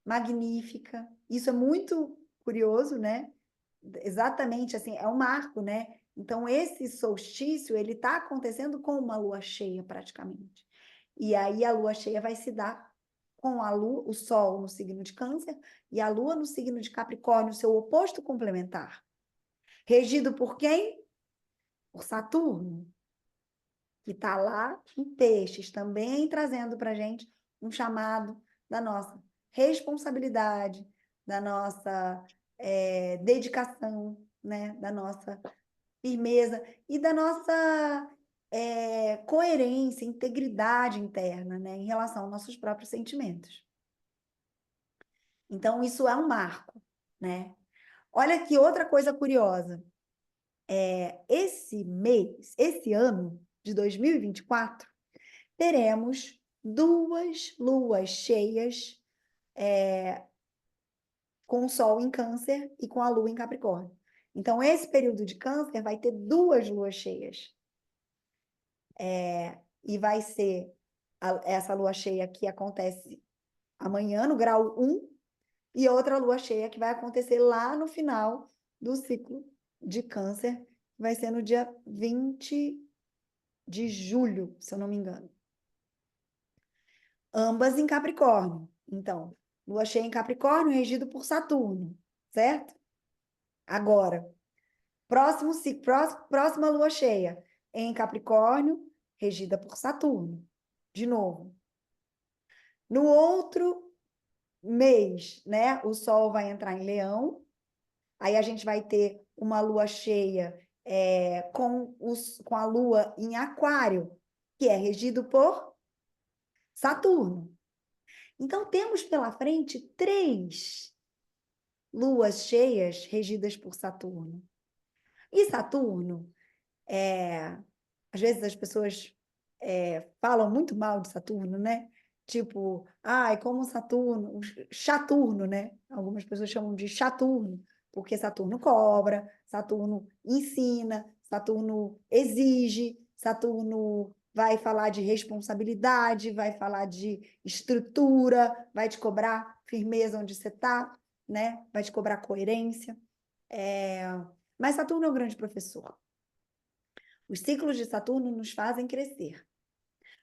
magnífica. Isso é muito curioso, né? Exatamente assim, é um marco, né? Então esse solstício ele está acontecendo com uma Lua cheia praticamente. E aí a Lua cheia vai se dar com a Lua, o Sol no signo de Câncer e a Lua no signo de Capricórnio, seu oposto complementar. Regido por quem? Por Saturno, que está lá em Peixes, também trazendo para a gente um chamado da nossa responsabilidade, da nossa dedicação, né? Da nossa firmeza e da nossa coerência, integridade interna, né? Em relação aos nossos próprios sentimentos. Então, isso é um marco, né? Olha que outra coisa curiosa. Esse ano de 2024, teremos 2 luas cheias com o Sol em Câncer e com a Lua em Capricórnio. Então, esse período de Câncer vai ter 2 luas cheias. E vai ser essa lua cheia que acontece amanhã, no grau 1, e outra lua cheia que vai acontecer lá no final do ciclo de Câncer, que vai ser no dia 20 de julho, se eu não me engano. Ambas em Capricórnio. Então, lua cheia em Capricórnio, regido por Saturno, certo? Agora, próximo ciclo, próxima lua cheia em Capricórnio, regida por Saturno. De novo. No outro mês, né, o Sol vai entrar em Leão, aí a gente vai ter uma lua cheia com a lua em Aquário, que é regido por Saturno. Então, temos pela frente 3 luas cheias regidas por Saturno. E Saturno, às vezes as pessoas falam muito mal de Saturno, né? Tipo, ai, como Saturno, Chaturno, né? Algumas pessoas chamam de Chaturno, porque Saturno cobra, Saturno ensina, Saturno exige, Saturno vai falar de responsabilidade, vai falar de estrutura, vai te cobrar firmeza onde você está, né? Vai te cobrar coerência. Mas Saturno é um grande professor. Os ciclos de Saturno nos fazem crescer,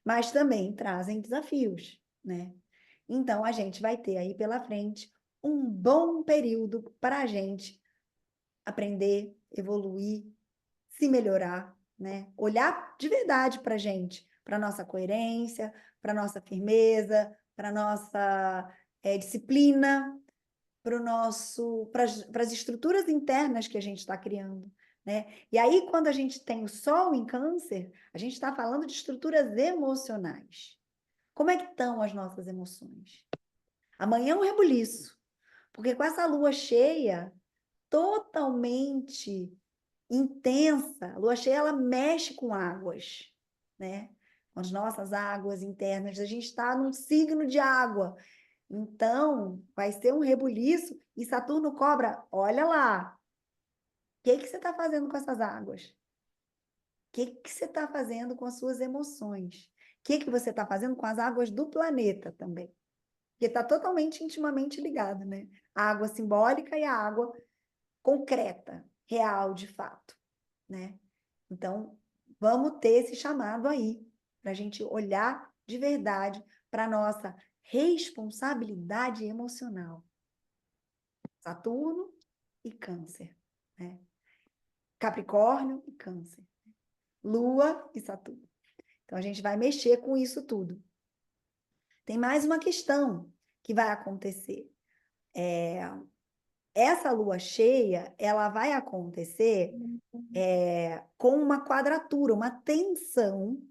mas também trazem desafios, né? Então, a gente vai ter aí pela frente um bom período para a gente aprender, evoluir, se melhorar, né? Olhar de verdade para a gente, para a nossa coerência, para a nossa firmeza, para a nossa disciplina, para as estruturas internas que a gente está criando, né? E aí, quando a gente tem o Sol em Câncer, a gente está falando de estruturas emocionais. Como é que estão as nossas emoções? Amanhã é um rebuliço, porque com essa lua cheia totalmente intensa, a lua cheia ela mexe com águas, né? Com as nossas águas internas, a gente está num signo de água. Então, vai ser um rebuliço e Saturno cobra, olha lá, o que você está fazendo com essas águas? O que você está fazendo com as suas emoções? O que você está fazendo com as águas do planeta também? Porque está totalmente, intimamente ligado, né? A água simbólica e a água concreta, real, de fato, né? Então, vamos ter esse chamado aí, para a gente olhar de verdade para a nossa responsabilidade emocional. Saturno e Câncer, né? Capricórnio e Câncer. Lua e Saturno. Então, a gente vai mexer com isso tudo. Tem mais uma questão que vai acontecer. Essa lua cheia, ela vai acontecer com uma quadratura, uma tensão.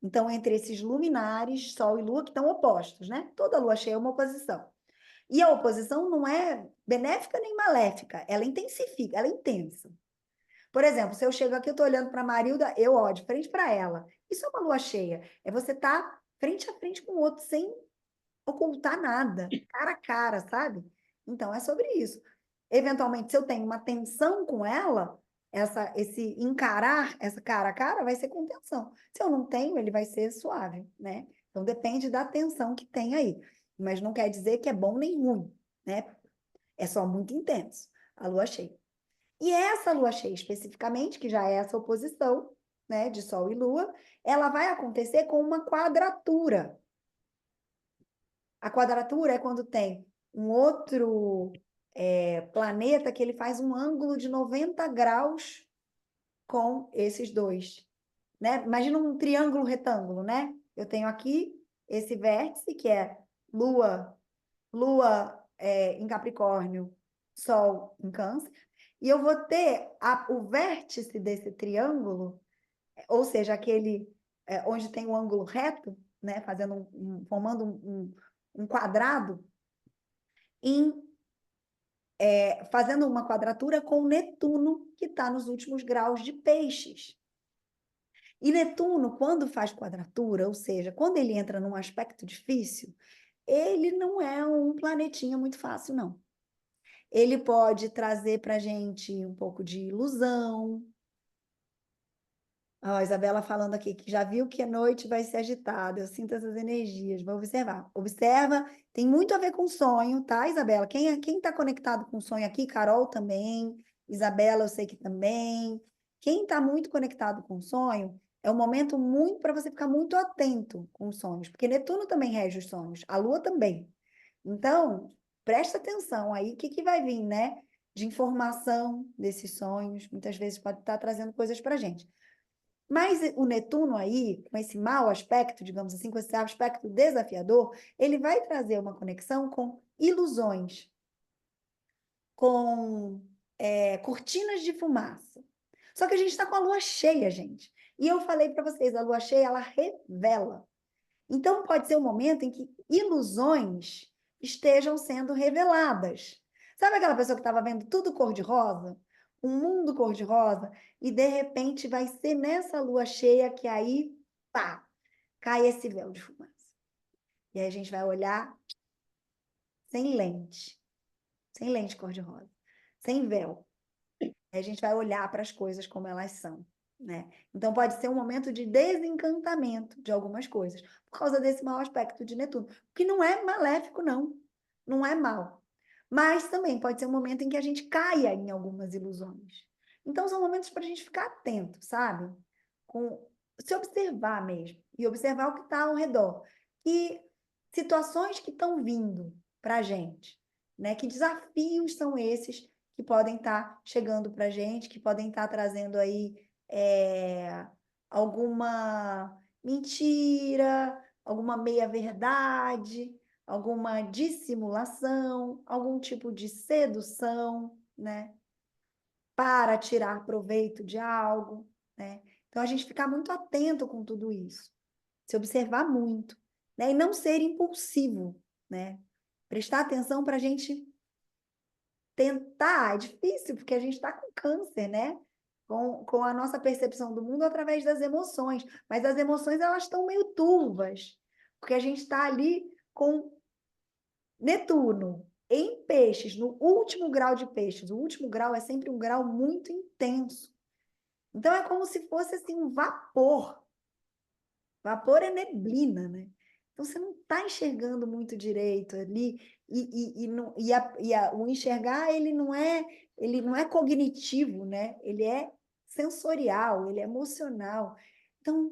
Então, entre esses luminares, Sol e Lua, que estão opostos, né? Toda lua cheia é uma oposição. E a oposição não é benéfica nem maléfica, ela intensifica, ela é intensa. Por exemplo, se eu chego aqui, eu estou olhando para a Marilda, eu, ó, de frente para ela. Isso é uma lua cheia. É você estar frente a frente com o outro, sem ocultar nada, cara a cara, sabe? Então, é sobre isso. Eventualmente, se eu tenho uma tensão com ela, esse encarar, essa cara a cara, vai ser com tensão. Se eu não tenho, ele vai ser suave, né? Então, depende da tensão que tem aí. Mas não quer dizer que é bom nem ruim, né? É só muito intenso, a lua cheia. E essa lua cheia, especificamente, que já é essa oposição, né, de Sol e Lua, ela vai acontecer com uma quadratura. A quadratura é quando tem um outro planeta que ele faz um ângulo de 90 graus com esses dois, né? Imagina um triângulo retângulo, né? Eu tenho aqui esse vértice, que é Lua em Capricórnio, Sol em Câncer, e eu vou ter o vértice desse triângulo, ou seja, aquele onde tem o ângulo reto, né, formando um quadrado, fazendo uma quadratura com Netuno, que está nos últimos graus de Peixes. E Netuno, quando faz quadratura, ou seja, quando ele entra num aspecto difícil, ele não é um planetinha muito fácil, não. Ele pode trazer para a gente um pouco de ilusão. Ó, a Isabela falando aqui que já viu que a noite vai ser agitada. Eu sinto essas energias. Vou observar. Observa, tem muito a ver com sonho, tá, Isabela? Quem está conectado com sonho aqui? Carol também. Isabela, eu sei que também. Quem está muito conectado com sonho, é um momento muito para você ficar muito atento com os sonhos, porque Netuno também rege os sonhos, a Lua também. Então, presta atenção aí, o que que vai vir, né? De informação desses sonhos. Muitas vezes pode estar trazendo coisas para a gente. Mas o Netuno aí, com esse mau aspecto, digamos assim, com esse aspecto desafiador, ele vai trazer uma conexão com ilusões, com cortinas de fumaça. Só que a gente está com a lua cheia, gente. E eu falei para vocês, a lua cheia, ela revela. Então, pode ser um momento em que ilusões estejam sendo reveladas. Sabe aquela pessoa que estava vendo tudo cor-de-rosa? Um mundo cor-de-rosa? E, de repente, vai ser nessa lua cheia que aí, pá, cai esse véu de fumaça. E aí a gente vai olhar sem lente cor-de-rosa, sem véu. Aí a gente vai olhar para as coisas como elas são, né? Então pode ser um momento de desencantamento de algumas coisas, por causa desse mau aspecto de Netuno, que não é maléfico, não. Não é mal. Mas também pode ser um momento em que a gente caia em algumas ilusões. Então são momentos para a gente ficar atento, sabe? Com se observar mesmo e observar o que está ao redor. E situações que estão vindo para a gente, né? Que desafios são esses que podem estar chegando para a gente, que podem estar trazendo aí alguma mentira, alguma meia-verdade, alguma dissimulação, algum tipo de sedução, né? Para tirar proveito de algo, né? Então, a gente ficar muito atento com tudo isso, se observar muito, né? E não ser impulsivo, né? Prestar atenção para a gente tentar, é difícil, porque a gente está com câncer, né? Com a nossa percepção do mundo através das emoções. Mas as emoções, elas estão meio turvas, porque a gente está ali com Netuno em peixes, no último grau de peixes. O último grau é sempre um grau muito intenso. Então, é como se fosse assim, um vapor. Vapor é neblina, né? Então, você não está enxergando muito direito ali, o enxergar ele não é cognitivo, né? Ele é sensorial, ele é emocional. Então,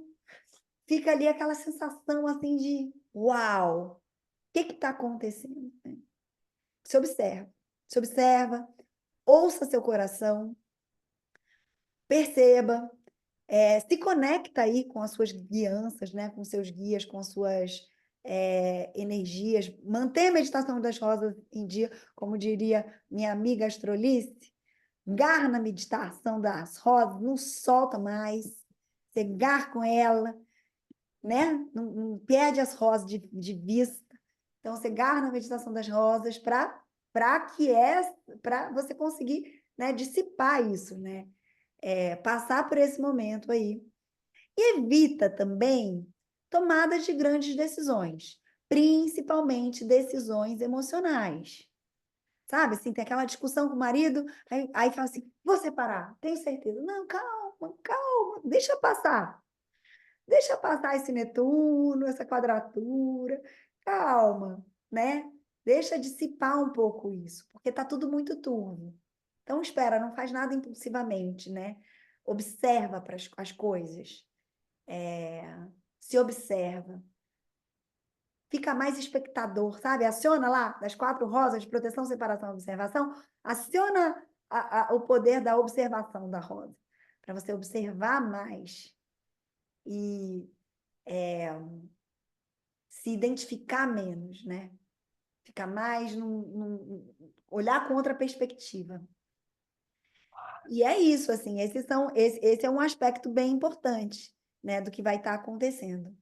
fica ali aquela sensação assim de uau, o que está acontecendo? Né? Se observa, ouça seu coração, perceba, se conecta aí com as suas guianças, né? Com seus guias, com as suas energias. Mantenha a meditação das rosas em dia, como diria minha amiga Astrolice. Garra na meditação das rosas, não solta mais. Você garra com ela, né? Não perde as rosas de vista. Então, você garra na meditação das rosas para você conseguir, né, dissipar isso, né? Passar por esse momento aí. E evita também tomadas de grandes decisões, principalmente decisões emocionais. Sabe, assim, tem aquela discussão com o marido, aí fala assim, vou separar, tenho certeza. Não, calma, calma, deixa passar esse Netuno, essa quadratura, calma, né? Deixa dissipar um pouco isso, porque tá tudo muito turvo. Então, espera, não faz nada impulsivamente, né? Observa para as coisas, se observa, fica mais espectador, sabe? Aciona lá, das 4 rosas de proteção, separação e observação, aciona o poder da observação da rosa, para você observar mais e se identificar menos, né? Ficar mais olhar com outra perspectiva. E é isso, assim, esse é um aspecto bem importante, né, do que vai estar acontecendo.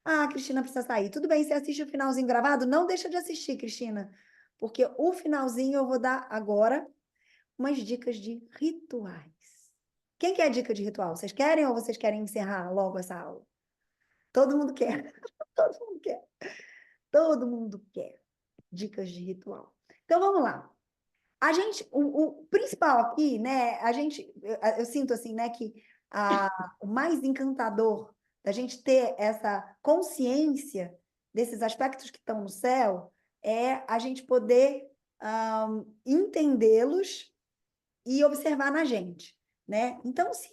Ah, a Cristina precisa sair. Tudo bem, você assiste o finalzinho gravado? Não deixa de assistir, Cristina, porque o finalzinho eu vou dar agora umas dicas de rituais. Quem quer dica de ritual? Vocês querem ou vocês querem encerrar logo essa aula? Todo mundo quer. Todo mundo quer. Todo mundo quer dicas de ritual. Então vamos lá. O principal aqui, né, eu sinto assim, né, que o mais encantador da gente ter essa consciência desses aspectos que estão no céu é a gente poder entendê-los e observar na gente, né? Então, se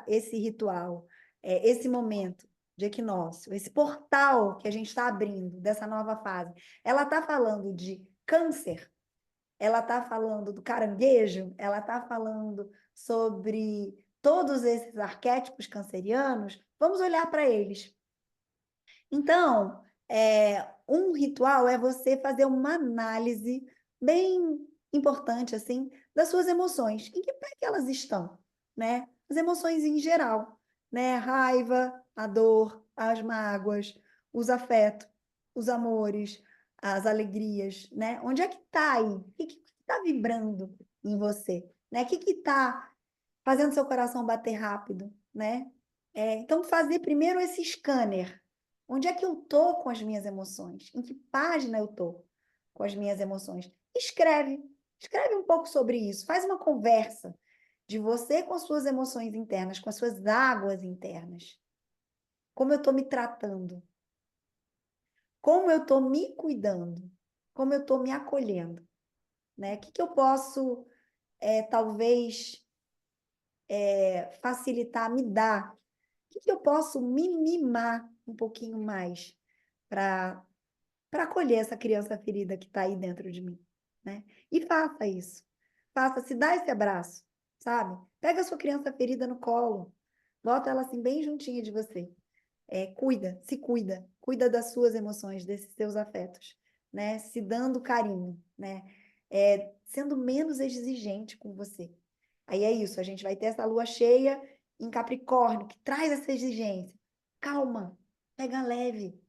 esse ritual, esse momento de equinócio, esse portal que a gente está abrindo dessa nova fase, ela está falando de câncer, ela está falando do caranguejo, ela está falando sobre todos esses arquétipos cancerianos, vamos olhar para eles. Então, um ritual é você fazer uma análise bem importante, assim, das suas emoções. Em que pé que elas estão, né? As emoções em geral, né? A raiva, a dor, as mágoas, os afetos, os amores, as alegrias, né? Onde é que está aí? O que está vibrando em você? Né? O que está fazendo seu coração bater rápido, né? Então, fazer primeiro esse scanner. Onde é que eu tô com as minhas emoções? Em que página eu tô com as minhas emoções? Escreve. Escreve um pouco sobre isso. Faz uma conversa de você com as suas emoções internas, com as suas águas internas. Como eu estou me tratando? Como eu estou me cuidando? Como eu estou me acolhendo? Né? O que eu posso, talvez, facilitar, me dar? O que eu posso me mimar um pouquinho mais para acolher essa criança ferida que está aí dentro de mim, né? E faça isso. Faça, se dá esse abraço, sabe? Pega a sua criança ferida no colo, bota ela assim bem juntinha de você. Cuida, se cuida, cuida das suas emoções, desses seus afetos, né? Se dando carinho, né? Sendo menos exigente com você. Aí é isso, a gente vai ter essa lua cheia em Capricórnio, que traz essa exigência. Calma, pega leve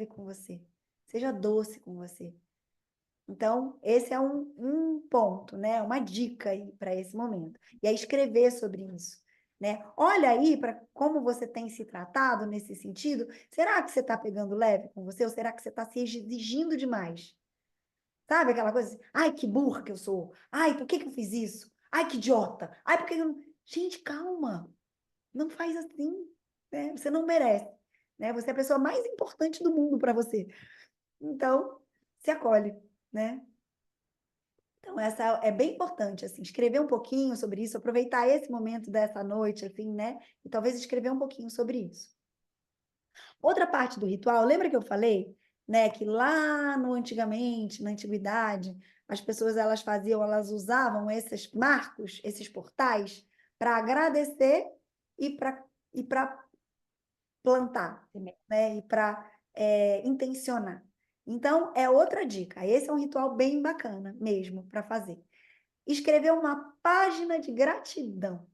com você. Seja doce com você. Então, esse é um ponto, né? Uma dica aí para esse momento. E aí escrever sobre isso, né? Olha aí para como você tem se tratado nesse sentido. Será que você está pegando leve com você ou será que você está se exigindo demais? Sabe aquela coisa assim, ai, que burra que eu sou. Ai, por que que eu fiz isso? Ai, que idiota. Ai, por que que eu... Gente, calma. Não faz assim, né? Você não merece, né? Você é a pessoa mais importante do mundo para você. Então, se acolhe, né? Então, essa é bem importante, assim, escrever um pouquinho sobre isso, aproveitar esse momento dessa noite, assim, né? E talvez escrever um pouquinho sobre isso. Outra parte do ritual, lembra que eu falei, né, que lá no antigamente, na antiguidade, as pessoas elas usavam esses marcos, esses portais, para agradecer e para plantar, né, e para intencionar. Então, é outra dica. Esse é um ritual bem bacana mesmo para fazer. Escrever uma página de gratidão.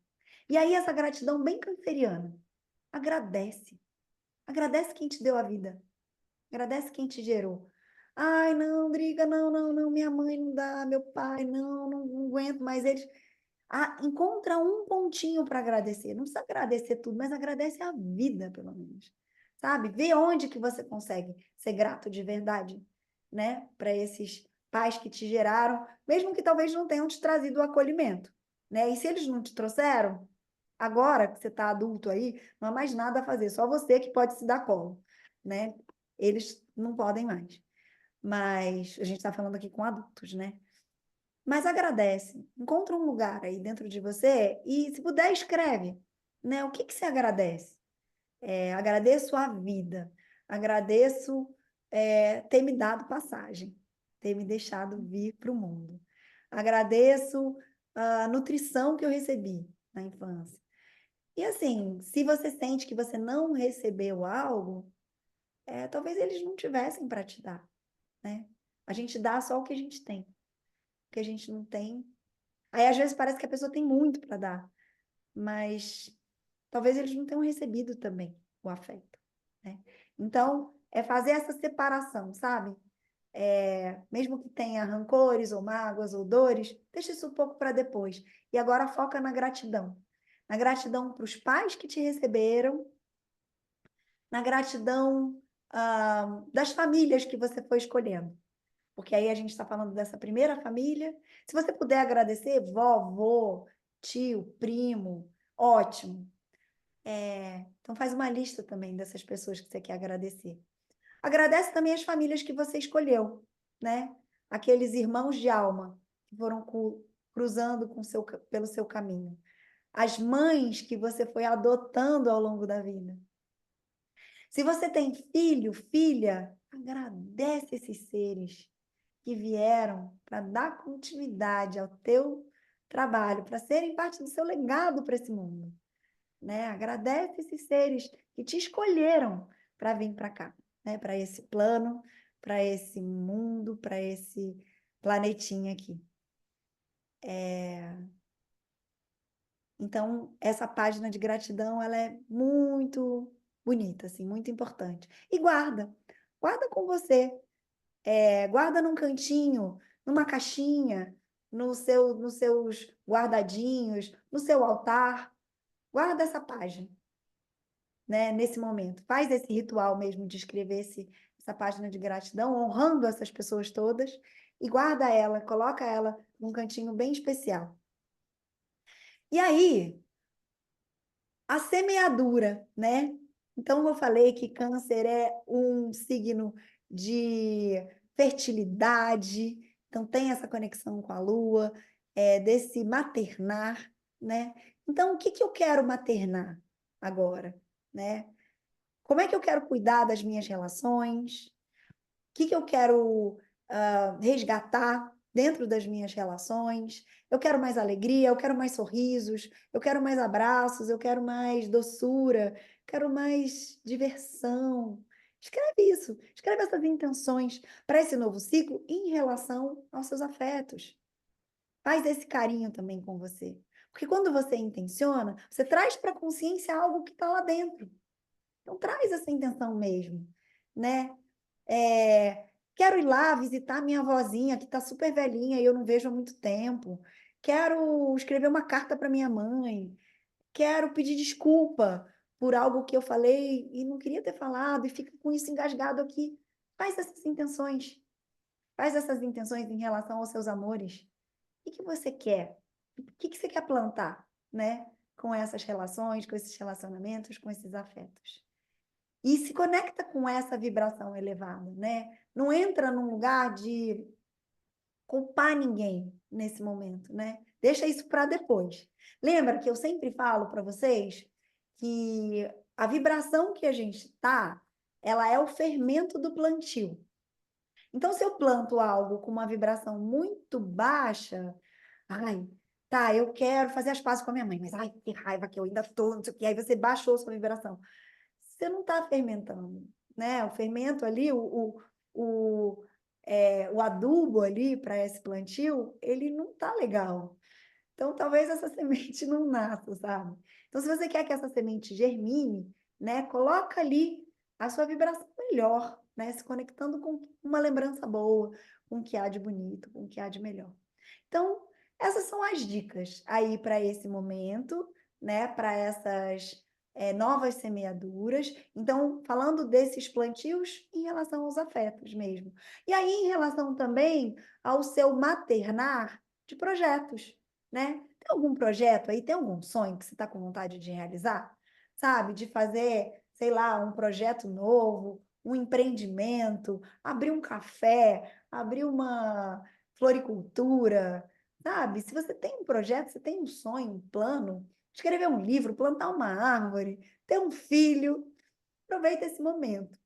E aí, essa gratidão bem canceriana. Agradece. Agradece quem te deu a vida. Agradece quem te gerou. Ai, não, briga, não, não, não, minha mãe não dá, meu pai, não, não aguento mais eles. Encontra um pontinho para agradecer. Não precisa agradecer tudo, mas agradece a vida, pelo menos. Sabe? Vê onde que você consegue ser grato de verdade, né? Para esses pais que te geraram, mesmo que talvez não tenham te trazido o acolhimento, né? E se eles não te trouxeram, agora que você está adulto aí, não há mais nada a fazer, só você que pode se dar colo, né? Eles não podem mais. Mas a gente está falando aqui com adultos, né? Mas agradece. Encontra um lugar aí dentro de você e, se puder, escreve, né? O que que você agradece? Agradeço a vida. Agradeço ter me dado passagem, ter me deixado vir para o mundo. Agradeço a nutrição que eu recebi na infância. E assim, se você sente que você não recebeu algo, talvez eles não tivessem para te dar, né? A gente dá só o que a gente tem. O que a gente não tem. Aí, às vezes, parece que a pessoa tem muito para dar, mas talvez eles não tenham recebido também o afeto, né? Então, é fazer essa separação, sabe? Mesmo que tenha rancores ou mágoas ou dores, deixa isso um pouco para depois. E agora foca na gratidão. Na gratidão para os pais que te receberam, na gratidão das famílias que você foi escolhendo. porque aí a gente está falando dessa primeira família. Se você puder agradecer, vovô, tio, primo, ótimo. Então faz uma lista também dessas pessoas que você quer agradecer. Agradece também as famílias que você escolheu, né? Aqueles irmãos de alma que foram cruzando pelo seu caminho. As mães que você foi adotando ao longo da vida. Se você tem filho, filha, agradece esses seres que vieram para dar continuidade ao teu trabalho, para serem parte do seu legado para esse mundo, né? Agradece esses seres que te escolheram para vir para cá, né? Para esse plano, para esse mundo, para esse planetinha aqui. Então, essa página de gratidão, ela é muito bonita, assim, muito importante. E guarda com você. Guarda num cantinho, numa caixinha, nos seus guardadinhos, no seu altar. Guarda essa página, né, nesse momento. Faz esse ritual mesmo de escrever essa página de gratidão, honrando essas pessoas todas, e guarda ela, coloca ela num cantinho bem especial. E aí, a semeadura, né? Então, eu falei que câncer é um signo de fertilidade, então tem essa conexão com a lua, desse maternar, né? Então, o que que eu quero maternar agora, né? Como é que eu quero cuidar das minhas relações? O que que eu quero resgatar dentro das minhas relações? Eu quero mais alegria, eu quero mais sorrisos, eu quero mais abraços, eu quero mais doçura, quero mais diversão. Escreve isso, escreve essas intenções para esse novo ciclo em relação aos seus afetos. Faz esse carinho também com você. Porque quando você intenciona, você traz para a consciência algo que está lá dentro. Então, traz essa intenção mesmo, né? Quero ir lá visitar minha avózinha, que está super velhinha e eu não vejo há muito tempo. Quero escrever uma carta para minha mãe. Quero pedir desculpa por algo que eu falei e não queria ter falado e fica com isso engasgado aqui. Faz essas intenções. Faz essas intenções em relação aos seus amores. O que você quer? O que você quer plantar, né? Com essas relações, com esses relacionamentos, com esses afetos. E se conecta com essa vibração elevada, né? Não entra num lugar de culpar ninguém nesse momento, né? Deixa isso para depois. Lembra que eu sempre falo para vocês que a vibração que a gente tá, ela é o fermento do plantio. Então, se eu planto algo com uma vibração muito baixa, ai, tá, eu quero fazer as pazes com a minha mãe, mas ai, que raiva que eu ainda tô, não sei o que, aí você baixou sua vibração. Você não está fermentando, né? O fermento ali, o adubo ali para esse plantio, ele não está legal. Então, talvez essa semente não nasça, sabe? Então, se você quer que essa semente germine, né, coloca ali a sua vibração melhor, né, se conectando com uma lembrança boa, com o que há de bonito, com o que há de melhor. Então, essas são as dicas aí para esse momento, né, para essas novas semeaduras. Então, falando desses plantios em relação aos afetos mesmo. E aí, em relação também ao seu maternar de projetos, né? Tem algum projeto aí, tem algum sonho que você está com vontade de realizar? Sabe? De fazer, sei lá, um projeto novo, um empreendimento, abrir um café, abrir uma floricultura, sabe? Se você tem um projeto, você tem um sonho, um plano, escrever um livro, plantar uma árvore, ter um filho, aproveita esse momento.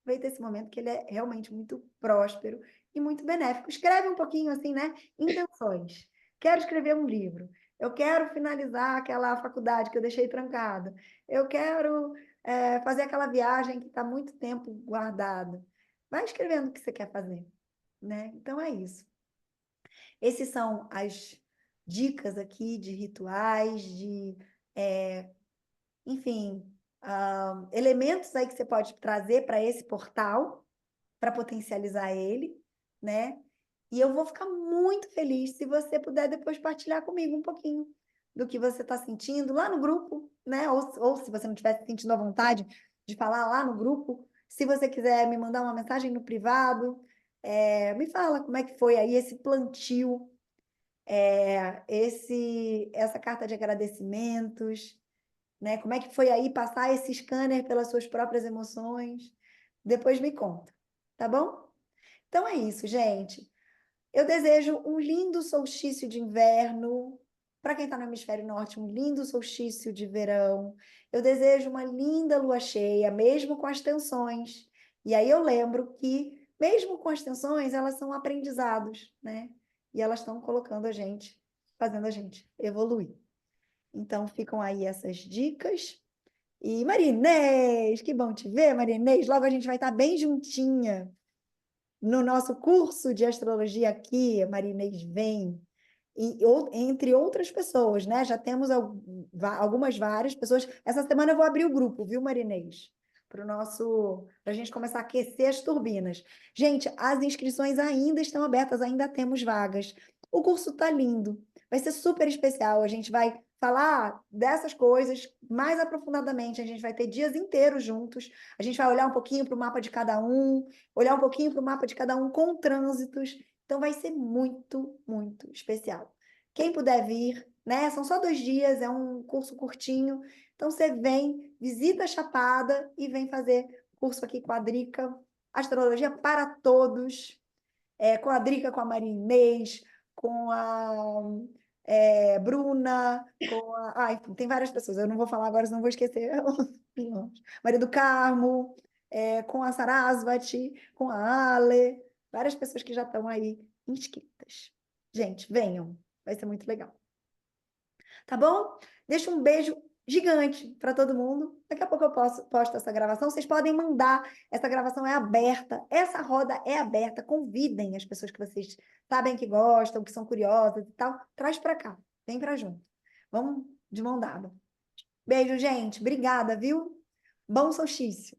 Aproveita esse momento que ele é realmente muito próspero e muito benéfico. Escreve um pouquinho assim, né? Intenções. Quero escrever um livro. Eu quero finalizar aquela faculdade que eu deixei trancada. Eu quero fazer aquela viagem que está muito tempo guardada. Vai escrevendo o que você quer fazer, né? Então é isso. Esses são as dicas aqui de rituais, enfim, elementos aí que você pode trazer para esse portal, para potencializar ele, né? E eu vou ficar muito feliz se você puder depois partilhar comigo um pouquinho do que você está sentindo lá no grupo, né? Ou se você não estiver se sentindo à vontade de falar lá no grupo, se você quiser me mandar uma mensagem no privado, Me fala como é que foi aí esse plantio, essa carta de agradecimentos, né? Como é que foi aí passar esse scanner pelas suas próprias emoções? Depois me conta, tá bom? Então é isso, gente. Eu desejo um lindo solstício de inverno. Para quem está no hemisfério norte, um lindo solstício de verão. Eu desejo uma linda lua cheia, mesmo com as tensões. E aí eu lembro que, mesmo com as tensões, elas são aprendizados, né? E elas estão colocando a gente, fazendo a gente evoluir. Então ficam aí essas dicas. E Marinês, que bom te ver, Marinês. Logo a gente vai estar bem juntinha no nosso curso de astrologia aqui, a Marinês vem, entre outras pessoas, né? Já temos algumas várias pessoas. Essa semana eu vou abrir o grupo, viu, Marinês? Para a gente começar a aquecer as turbinas. Gente, as inscrições ainda estão abertas, ainda temos vagas. O curso tá lindo, vai ser super especial. A gente vai falar dessas coisas mais aprofundadamente. A gente vai ter dias inteiros juntos. A gente vai olhar um pouquinho para o mapa de cada um, olhar um pouquinho para o mapa de cada um com trânsitos. Então vai ser muito, muito especial. Quem puder vir, né? São só 2 dias, é um curso curtinho. Então você vem, visita a Chapada e vem fazer curso aqui com a Drica. Astrologia para todos. Com a Drica, com a Marinês, com a Bruna, com a. Ai, tem várias pessoas, eu não vou falar agora, senão vou esquecer. Maria do Carmo, com a Sarasvati, com a Ale, várias pessoas que já estão aí inscritas. Gente, venham, vai ser muito legal. Tá bom? Deixa um beijo gigante para todo mundo. Daqui a pouco eu posto essa gravação. Vocês podem mandar. Essa gravação é aberta. Essa roda é aberta. Convidem as pessoas que vocês sabem que gostam, que são curiosas e tal. Traz para cá. Vem para junto. Vamos de mão dada. Beijo, gente. Obrigada, viu? Bom solstício.